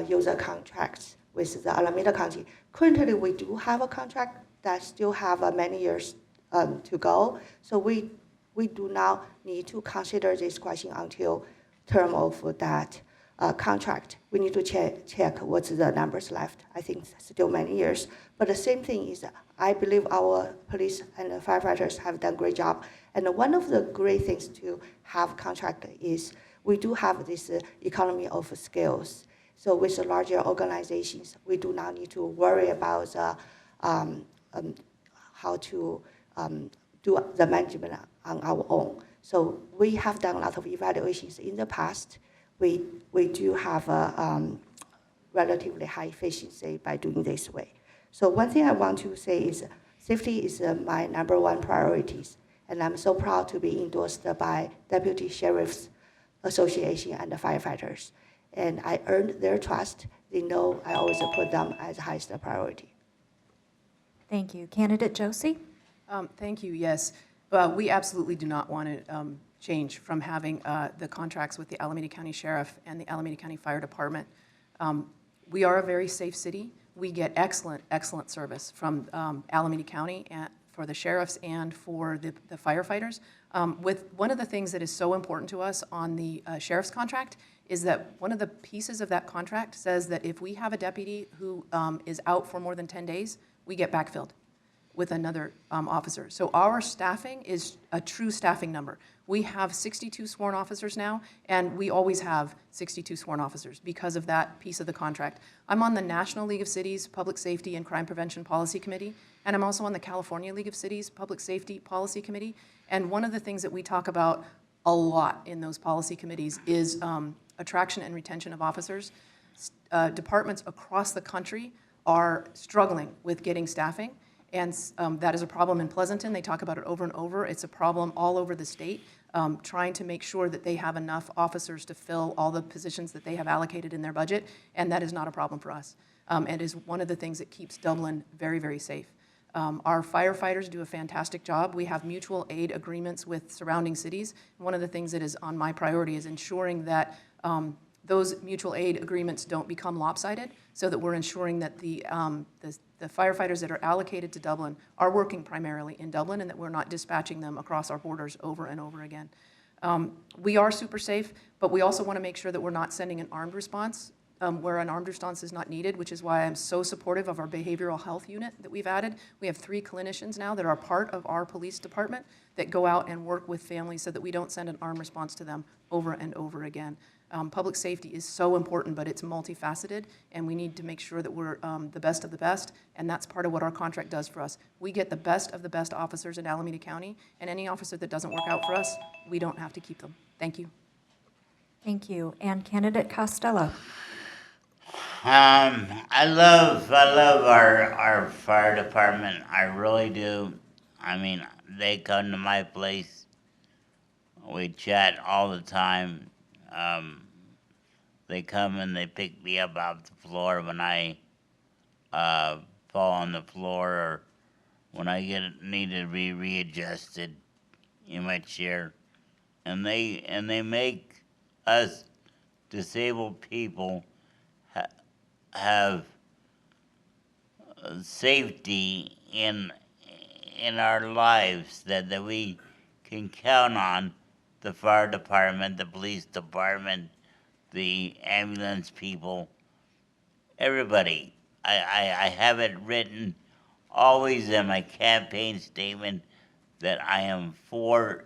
use a contract with the Alameda County. Currently, we do have a contract that still have many years to go. So we do not need to consider this question until term of that contract. We need to check what's the numbers left. I think still many years. But the same thing is, I believe our police and the firefighters have done a great job. And one of the great things to have contract is we do have this economy of scales. So with the larger organizations, we do not need to worry about how to do the management on our own. So we have done a lot of evaluations in the past. We do have a relatively high efficiency by doing this way. So one thing I want to say is safety is my number one priorities. And I'm so proud to be endorsed by Deputy Sheriff's Association and the firefighters. And I earned their trust. They know I always put them as highest priority. Thank you. Candidate Josie? Thank you, yes. We absolutely do not want to change from having the contracts with the Alameda County Sheriff and the Alameda County Fire Department. We are a very safe city. We get excellent, excellent service from Alameda County and for the sheriffs and for the firefighters. With one of the things that is so important to us on the sheriff's contract is that one of the pieces of that contract says that if we have a deputy who is out for more than 10 days, we get backfilled with another officer. So our staffing is a true staffing number. We have 62 sworn officers now, and we always have 62 sworn officers because of that piece of the contract. I'm on the National League of Cities Public Safety and Crime Prevention Policy Committee, and I'm also on the California League of Cities Public Safety Policy Committee. And one of the things that we talk about a lot in those policy committees is attraction and retention of officers. Departments across the country are struggling with getting staffing. And that is a problem in Pleasanton. They talk about it over and over. It's a problem all over the state, trying to make sure that they have enough officers to fill all the positions that they have allocated in their budget, and that is not a problem for us. It is one of the things that keeps Dublin very, very safe. Our firefighters do a fantastic job. We have mutual aid agreements with surrounding cities. One of the things that is on my priority is ensuring that those mutual aid agreements don't become lopsided, so that we're ensuring that the firefighters that are allocated to Dublin are working primarily in Dublin and that we're not dispatching them across our borders over and over again. We are super safe, but we also want to make sure that we're not sending an armed response where an armed response is not needed, which is why I'm so supportive of our behavioral health unit that we've added. We have 3 clinicians now that are part of our police department that go out and work with families so that we don't send an armed response to them over and over again. Public safety is so important, but it's multifaceted, and we need to make sure that we're the best of the best, and that's part of what our contract does for us. We get the best of the best officers in Alameda County, and any officer that doesn't work out for us, we don't have to keep them. Thank you. Thank you. And Candidate Costello. I love our fire department. I really do. I mean, they come to my place. We chat all the time. They come and they pick me up off the floor when I fall on the floor, or when I need to be readjusted in my chair, and they make us disabled people have safety in our lives that we can count on. The fire department, the police department, the ambulance people, everybody. I have it written always in my campaign statement that I am for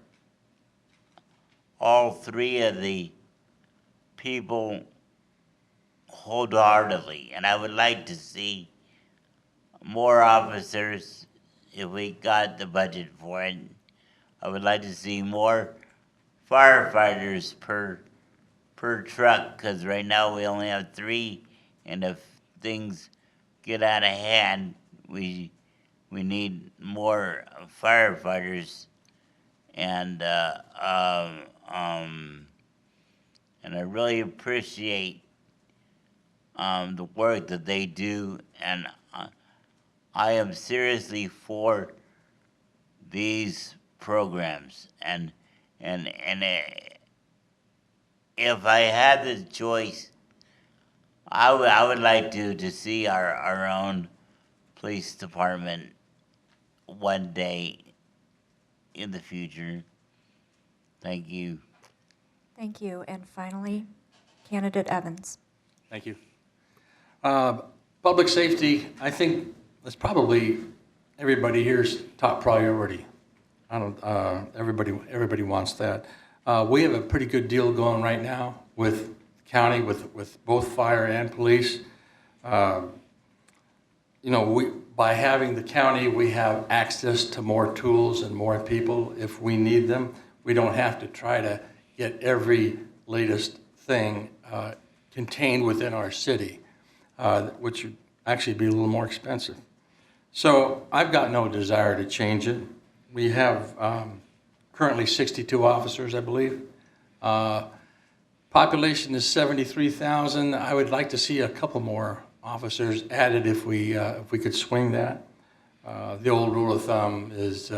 all 3 of the people wholeheartedly, and I would like to see more officers if we got the budget for it. I would like to see more firefighters per truck, because right now we only have 3, and if things get out of hand, we need more firefighters, and I really appreciate the work that they do, and I am seriously for these programs, and if I had the choice, I would like to see our own police department one day in the future. Thank you. Thank you. And finally, Candidate Evans. Thank you. Public safety, I think that's probably everybody here's top priority. Everybody wants that. We have a pretty good deal going right now with the county, with both fire and police. By having the county, we have access to more tools and more people if we need them. We don't have to try to get every latest thing contained within our city, which would actually be a little more expensive. So I've got no desire to change it. We have currently 62 officers, I believe. Population is 73,000. I would like to see a couple more officers added if we could swing that. The old rule of thumb is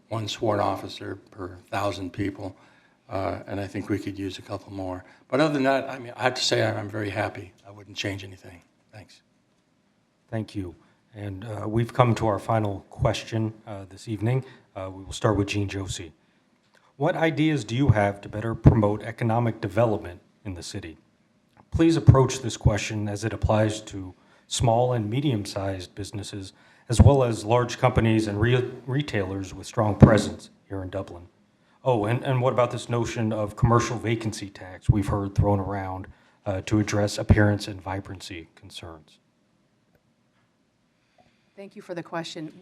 1 sworn officer per 1,000 people. and I think we could use a couple more. But other than that, I mean, I have to say I'm very happy. I wouldn't change anything. Thanks. Thank you. And we've come to our final question this evening. We will start with Jean Josie. What ideas do you have to better promote economic development in the city? Please approach this question as it applies to small and medium-sized businesses, as well as large companies and retailers with strong presence here in Dublin. Oh, and what about this notion of commercial vacancy tax we've heard thrown around to address appearance and vibrancy concerns? Thank you for the question.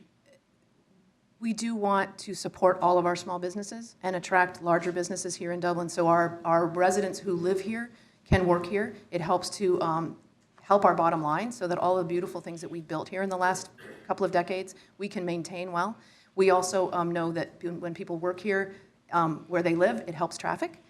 We do want to support all of our small businesses and attract larger businesses here in Dublin, so our residents who live here can work here. It helps to help our bottom line so that all the beautiful things that we've built here in the last couple of decades, we can maintain well. We also know that when people work here where they live, it helps traffic.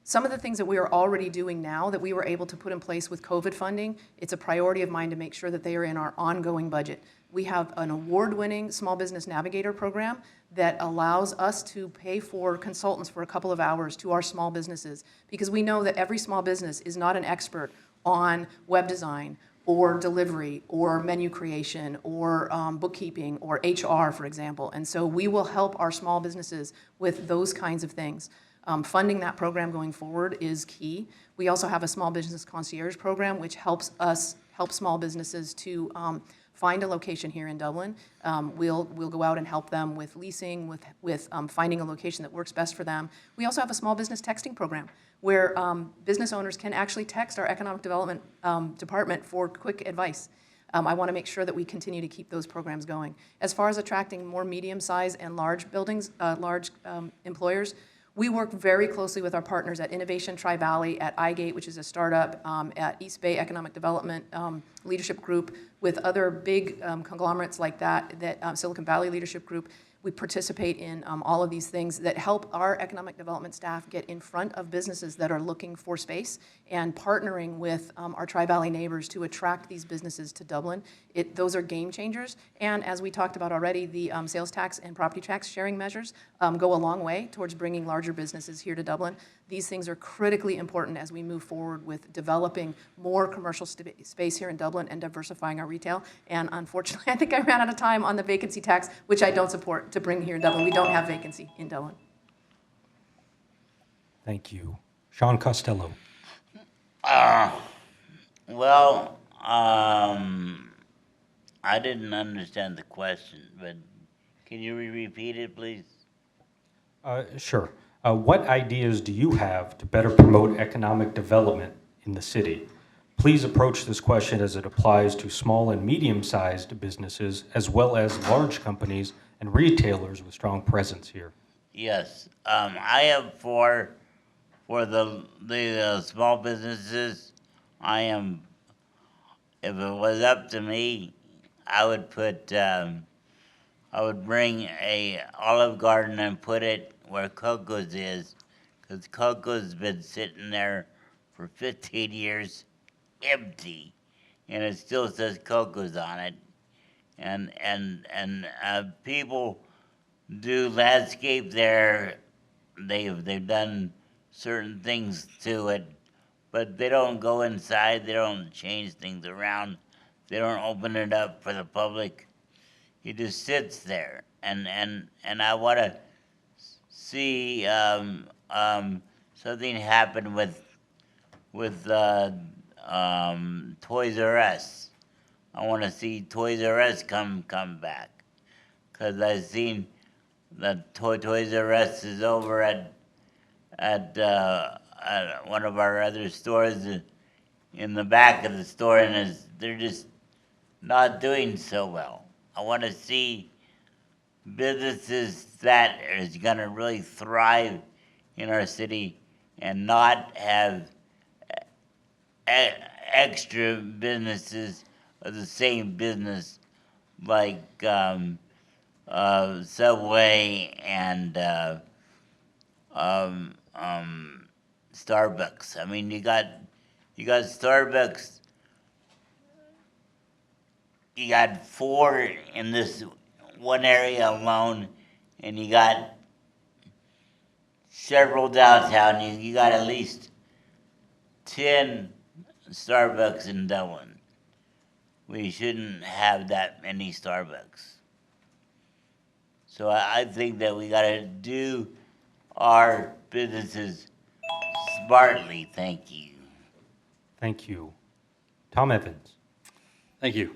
Some of the things that we are already doing now that we were able to put in place with COVID funding, it's a priority of mine to make sure that they are in our ongoing budget. We have an award-winning Small Business Navigator program that allows us to pay for consultants for a couple of hours to our small businesses, because we know that every small business is not an expert on web design or delivery or menu creation or bookkeeping or HR, for example. And so we will help our small businesses with those kinds of things. Funding that program going forward is key. We also have a small business concierge program, which helps small businesses to find a location here in Dublin. We'll go out and help them with leasing, with finding a location that works best for them. We also have a small business texting program where business owners can actually text our economic development department for quick advice. I want to make sure that we continue to keep those programs going. As far as attracting more medium-sized and large buildings, large employers, we work very closely with our partners at Innovation Tri-Valley, at iGate, which is a startup, at East Bay Economic Development Leadership Group, with other big conglomerates like that Silicon Valley Leadership Group. We participate in all of these things that help our economic development staff get in front of businesses that are looking for space and partnering with our Tri-Valley neighbors to attract these businesses to Dublin. Those are game changers. And as we talked about already, the sales tax and property tax sharing measures go a long way towards bringing larger businesses here to Dublin. These things are critically important as we move forward with developing more commercial space here in Dublin and diversifying our retail. And unfortunately, I think I ran out of time on the vacancy tax, which I don't support to bring here in Dublin. We don't have vacancy in Dublin. Thank you. Sean Costello. Well, I didn't understand the question, but can you repeat it, please? Sure. What ideas do you have to better promote economic development in the city? Please approach this question as it applies to small and medium-sized businesses, as well as large companies and retailers with strong presence here. Yes, I have for the small businesses. If it was up to me, I would bring a Olive Garden and put it where Coco's is, because Coco's been sitting there for 15 years empty, and it still says Coco's on it. And people do landscape there. They've done certain things to it, but they don't go inside. They don't change things around. They don't open it up for the public. It just sits there, and I want to see something happen with Toys R Us. I want to see Toys R Us come back, because I've seen that Toys R Us is over at one of our other stores in the back of the store, and they're just not doing so well. I want to see businesses that is going to really thrive in our city and not have extra businesses of the same business like Subway and Starbucks. I mean, you got Starbucks. You got 4 in this one area alone, and you got several downtown. You got at least 10 Starbucks in Dublin. We shouldn't have that many Starbucks. So I think that we gotta do our businesses smartly. Thank you. Thank you. Tom Evans. Thank you.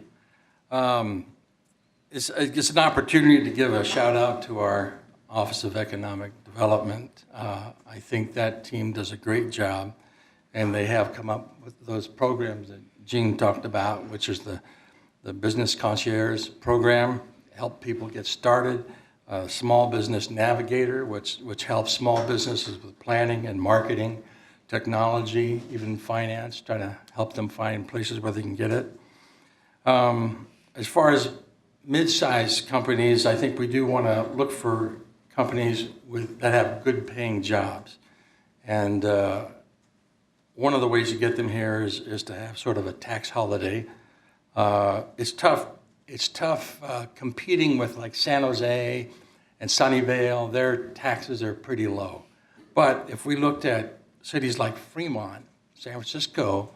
It's an opportunity to give a shout out to our Office of Economic Development. I think that team does a great job, and they have come up with those programs that Gene talked about, which is the Business Concierge Program, help people get started, Small Business Navigator, which helps small businesses with planning and marketing, technology, even finance, trying to help them find places where they can get it. As far as mid-sized companies, I think we do want to look for companies that have good paying jobs. And one of the ways to get them here is to have sort of a tax holiday. It's tough competing with like San Jose and Sunnyvale. Their taxes are pretty low. But if we looked at cities like Fremont, San Francisco,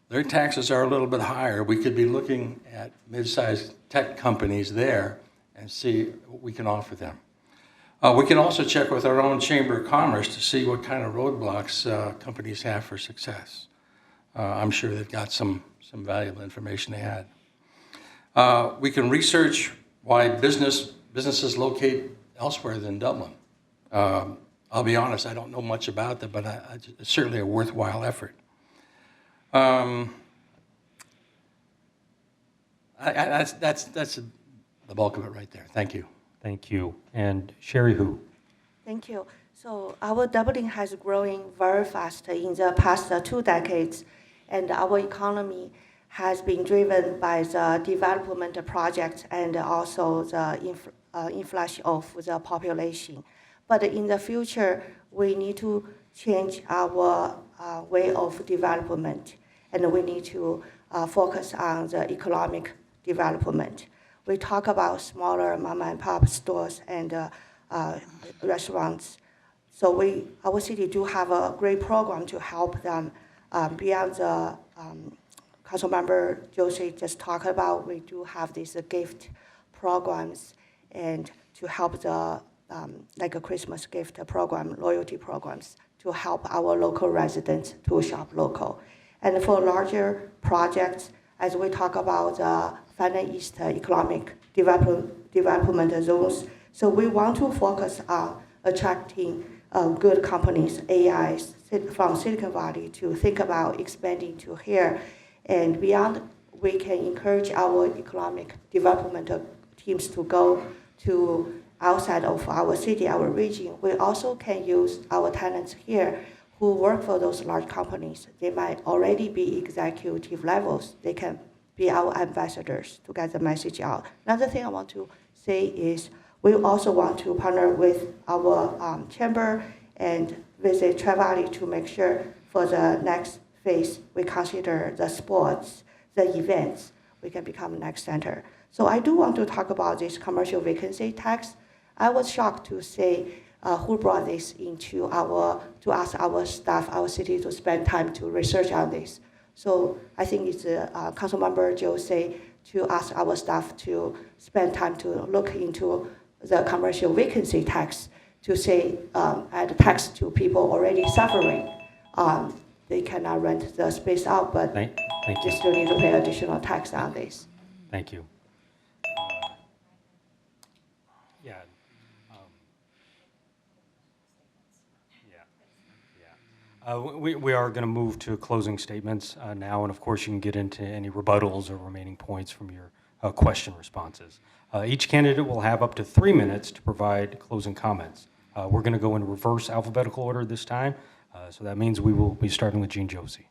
their taxes are a little bit higher. We could be looking at mid-sized tech companies there and see what we can offer them. We can also check with our own Chamber of Commerce to see what kind of roadblocks companies have for success. I'm sure they've got some valuable information to add. We can research why businesses locate elsewhere than Dublin. I'll be honest, I don't know much about that, but it's certainly a worthwhile effort. That's the bulk of it right there. Thank you. Thank you. And Sherry Hu. Thank you. So our Dublin has growing very fast in the past 2 decades, and our economy has been driven by the development projects and also the influx of the population. But in the future, we need to change our way of development, and we need to focus on the economic development. We talk about smaller mom and pop stores and restaurants. So our city do have a great program to help them beyond the Councilmember Josie just talked about. We do have these gift programs and to help the like a Christmas gift program, loyalty programs to help our local residents to shop local. And for larger projects, as we talk about the Finance East economic development zones, so we want to focus on attracting good companies, AIs from Silicon Valley to think about expanding to here. And beyond, we can encourage our economic development teams to go to outside of our city, our region. We also can use our talents here who work for those large companies. They might already be executive levels. They can be our ambassadors to get the message out. Another thing I want to say is we also want to partner with our chamber and visit Tri-Valley to make sure for the next phase we consider the sports, the events, we can become next center. So I do want to talk about this commercial vacancy tax. I was shocked to say who brought this into to ask our staff, our city to spend time to research on this. So I think it's Councilmember Joe say to ask our staff to spend time to look into the commercial vacancy tax to say add tax to people already suffering. They cannot rent the space out, but Thank they you. still need to pay additional tax on this. Thank you. Yeah. We are going to move to closing statements now, and of course you can get into any rebuttals or remaining points from your question responses. Each candidate will have up to 3 minutes to provide closing comments. We're going to go in reverse alphabetical order this time, so that means we will be starting with Jean Josie.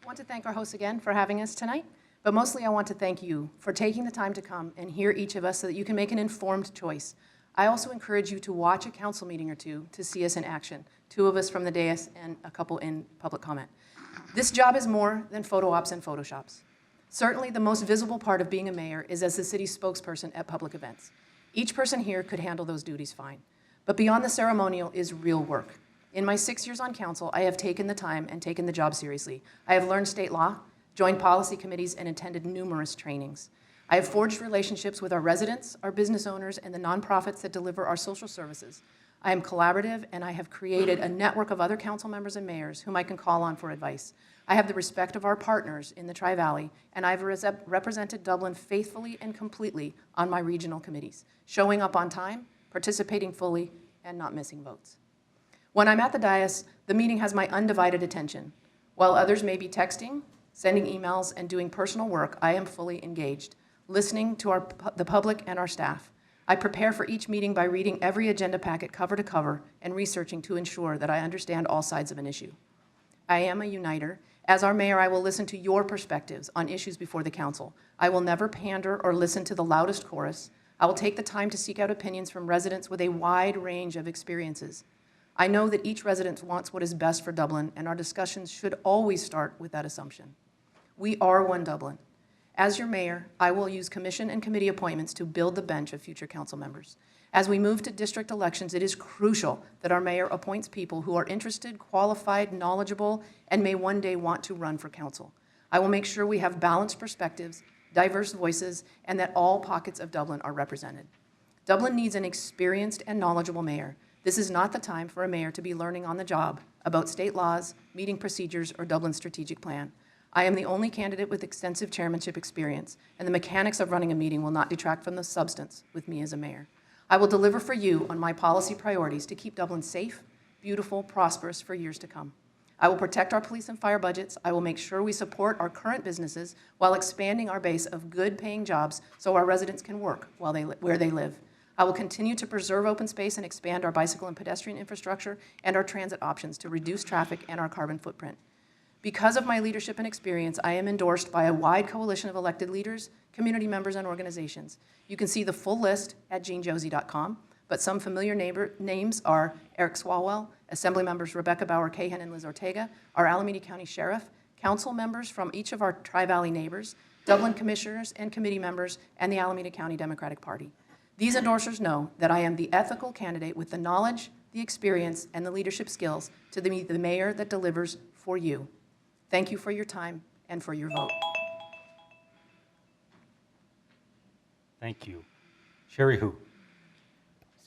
I want to thank our hosts again for having us tonight, but mostly I want to thank you for taking the time to come and hear each of us so that you can make an informed choice. I also encourage you to watch a council meeting or two to see us in action, 2 of us from the dais and a couple in public comment. This job is more than photo ops and photoshops. Certainly the most visible part of being a mayor is as the city's spokesperson at public events. Each person here could handle those duties fine. But beyond the ceremonial is real work. In my 6 years on council, I have taken the time and taken the job seriously. I have learned state law, joined policy committees, and attended numerous trainings. I have forged relationships with our residents, our business owners, and the nonprofits that deliver our social services. I am collaborative, and I have created a network of other council members and mayors whom I can call on for advice. I have the respect of our partners in the Tri-Valley, and I've represented Dublin faithfully and completely on my regional committees, showing up on time, participating fully, and not missing votes. When I'm at the dais, the meeting has my undivided attention. While others may be texting, sending emails, and doing personal work, I am fully engaged, listening to the public and our staff. I prepare for each meeting by reading every agenda packet cover to cover and researching to ensure that I understand all sides of an issue. I am a uniter. As our mayor, I will listen to your perspectives on issues before the council. I will never pander or listen to the loudest chorus. I will take the time to seek out opinions from residents with a wide range of experiences. I know that each resident wants what is best for Dublin, and our discussions should always start with that assumption. We are one Dublin. As your mayor, I will use commission and committee appointments to build the bench of future council members. As we move to district elections, it is crucial that our mayor appoints people who are interested, qualified, knowledgeable, and may one day want to run for council. I will make sure we have balanced perspectives, diverse voices, and that all pockets of Dublin are represented. Dublin needs an experienced and knowledgeable mayor. This is not the time for a mayor to be learning on the job about state laws, meeting procedures, or Dublin's strategic plan. I am the only candidate with extensive chairmanship experience, and the mechanics of running a meeting will not detract from the substance with me as a mayor. I will deliver for you on my policy priorities to keep Dublin safe, beautiful, prosperous for years to come. I will protect our police and fire budgets. I will make sure we support our current businesses while expanding our base of good-paying jobs so our residents can work where they live. I will continue to preserve open space and expand our bicycle and pedestrian infrastructure and our transit options to reduce traffic and our carbon footprint. Because of my leadership and experience, I am endorsed by a wide coalition of elected leaders, community members, and organizations. You can see the full list at jeanjosie.com, but some familiar names are Eric Swalwell, Assembly members Rebecca Bauer-Cahan and Liz Ortega, our Alameda County Sheriff, council members from each of our Tri-Valley neighbors, Dublin commissioners and committee members, and the Alameda County Democratic Party. These endorsers know that I am the ethical candidate with the knowledge, the experience, and the leadership skills to be the mayor that delivers for you. Thank you for your time and for your vote. Thank you. Sherry Hu.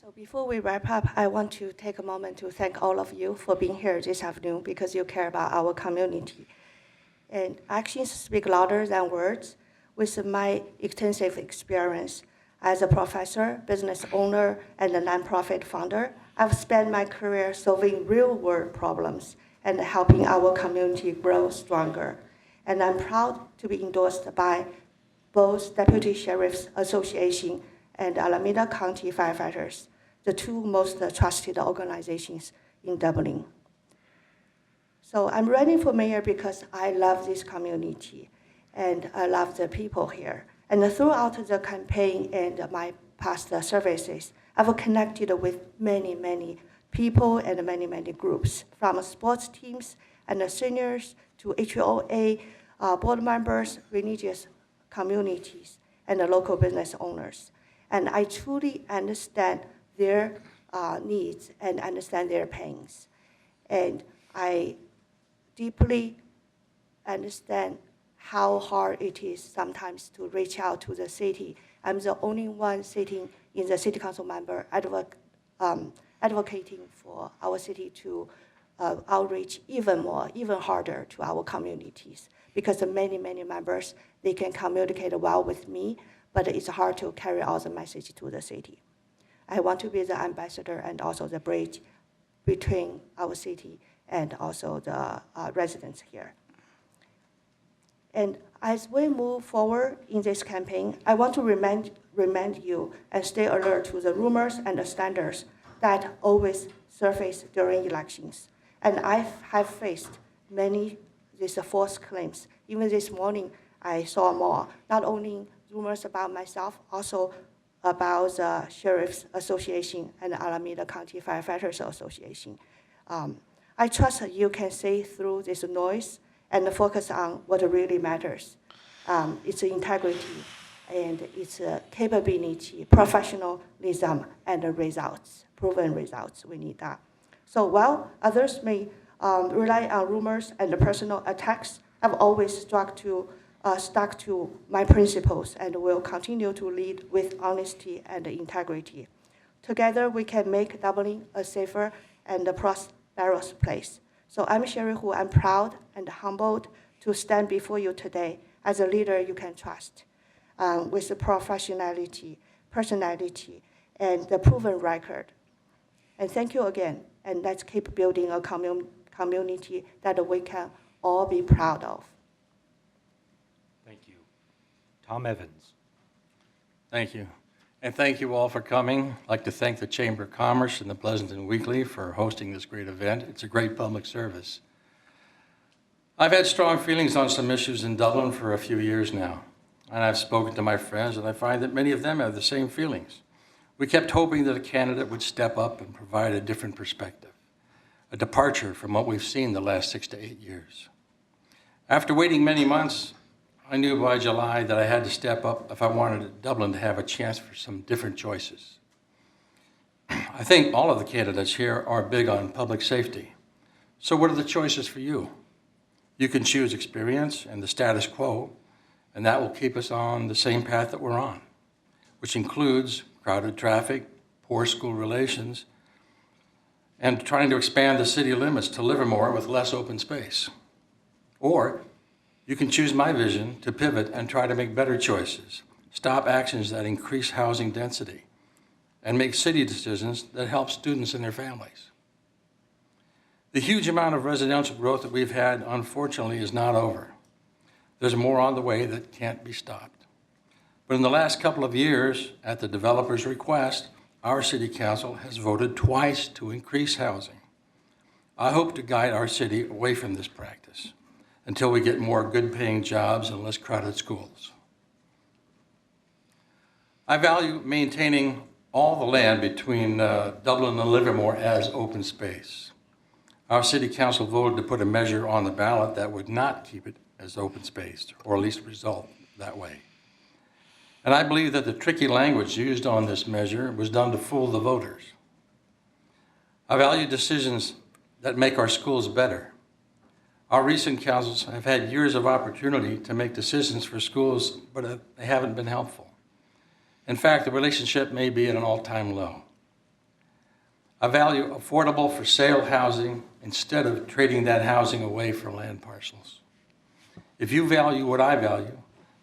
So before we wrap up, I want to take a moment to thank all of you for being here this afternoon because you care about our community. And actions speak louder than words. With my extensive experience as a professor, business owner, and a nonprofit founder, I've spent my career solving real-world problems and helping our community grow stronger. And I'm proud to be endorsed by both Deputy Sheriff's Association and Alameda County Firefighters, the two most trusted organizations in Dublin. So I'm running for mayor because I love this community and I love the people here. And throughout the campaign and my past services, I've connected with many people and many groups, from sports teams and seniors to HOA, board members, religious communities, and local business owners. And I truly understand their needs and understand their pains. And I deeply understand how hard it is sometimes to reach out to the city. I'm the only one sitting in the city council member advocating for our city to outreach even harder to our communities. Because the many members, they can communicate well with me, but it's hard to carry out the message to the city. I want to be the ambassador and also the bridge between our city and also the residents here. And as we move forward in this campaign, I want to remind you and stay alert to the rumors and the standards that always surface during elections. And I have faced many these false claims. Even this morning, I saw more, not only rumors about myself, also about the Sheriff's Association and the Alameda County Firefighters Association. I trust that you can see through this noise and focus on what really matters. It's integrity and its capability, professionalism, and the results, proven results. We need that. So while others may rely on rumors and personal attacks, I've always stuck to my principles and will continue to lead with honesty and integrity. Together, we can make Dublin a safer and a prosperous place. So I'm Sherry Hu. I'm proud and humbled to stand before you today as a leader you can trust, with the professionality, personality, and the proven record. And thank you again. And let's keep building a community that we can all be proud of. Thank you. Tom Evans. Thank you. And thank you all for coming. I'd like to thank the Chamber of Commerce and the Pleasanton Weekly for hosting this great event. It's a great public service. I've had strong feelings on some issues in Dublin for a few years now, and I've spoken to my friends, and I find that many of them have the same feelings. We kept hoping that a candidate would step up and provide a different perspective, a departure from what we've seen the last 6 to 8 years. After waiting many months, I knew by July that I had to step up if I wanted Dublin to have a chance for some different choices. I think all of the candidates here are big on public safety. So what are the choices for you? You can choose experience and the status quo, and that will keep us on the same path that we're on, which includes crowded traffic, poor school relations, and trying to expand the city limits to Livermore with less open space. Or you can choose my vision to pivot and try to make better choices, stop actions that increase housing density, and make city decisions that help students and their families. The huge amount of residential growth that we've had, unfortunately, is not over. There's more on the way that can't be stopped. But in the last couple of years, at the developer's request, our city council has voted twice to increase housing. I hope to guide our city away from this practice until we get more good-paying jobs and less crowded schools. I value maintaining all the land between Dublin and Livermore as open space. Our city council voted to put a measure on the ballot that would not keep it as open space, or at least result that way. And I believe that the tricky language used on this measure was done to fool the voters. I value decisions that make our schools better. Our recent councils have had years of opportunity to make decisions for schools, but they haven't been helpful. In fact, the relationship may be at an all-time low. I value affordable for sale housing instead of trading that housing away for land parcels. If you value what I value,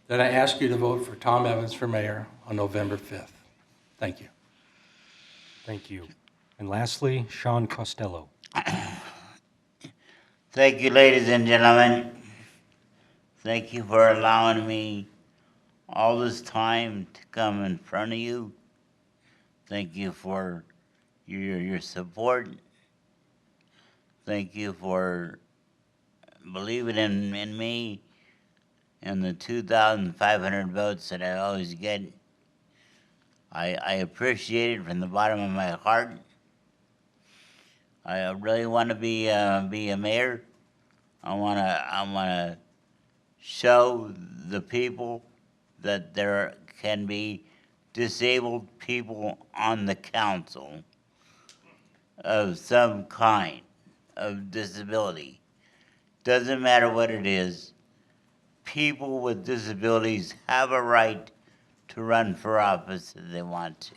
then I ask you to vote for Tom Evans for mayor on November 5th. Thank you. Thank you. And lastly, Sean Costello. Thank you, ladies and gentlemen. Thank you for allowing me all this time to come in front of you. Thank you for your support. Thank you for believing in me and the 2,500 votes that I always get. I appreciate it from the bottom of my heart. I really want to be a mayor. I wanna show the people that there can be disabled people on the council of some kind of disability. Doesn't matter what it is. People with disabilities have a right to run for office if they want to.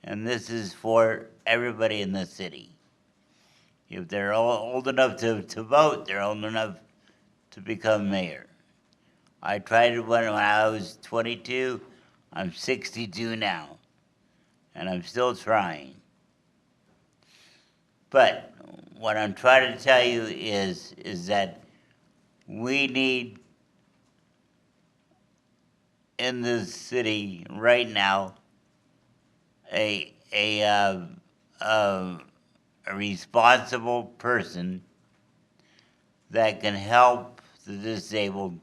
And this is for everybody in the city. If they're old enough to vote, they're old enough to become mayor. I tried it when I was 22. I'm 62 now, and I'm still trying. But what I'm trying to tell you is that we need in this city right now a responsible person that can help the disabled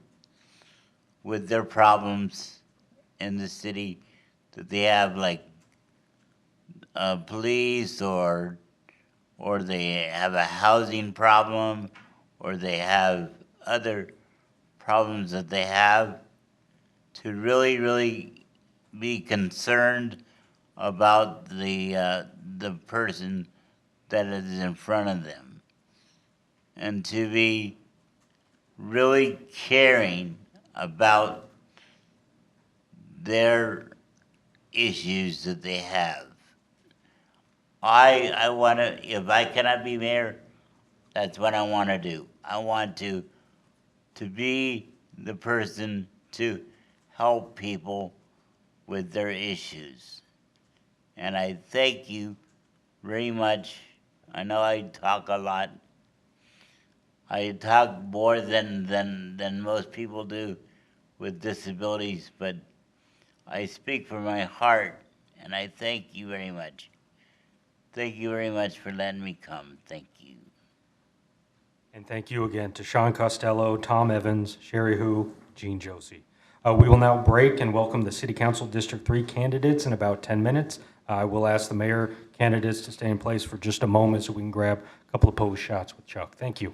with their problems in the city that they have, like police, or they have a housing problem, or they have other problems that they have, to really be concerned about the person that is in front of them, and to be really caring about their issues that they have. I want to, if I cannot be mayor, that's what I want to do. I want to be the person to help people with their issues. And I thank you very much. I know I talk a lot. I talk more than most people do with disabilities, but I speak from my heart, and I thank you very much. Thank you very much for letting me come. Thank you. And thank you again to Sean Costello, Tom Evans, Sherry Hu, Jean Josie. We will now break and welcome the City Council District 3 candidates in about 10 minutes. I will ask the mayor candidates to stay in place for just a moment so we can grab a couple of pose shots with Chuck. Thank you.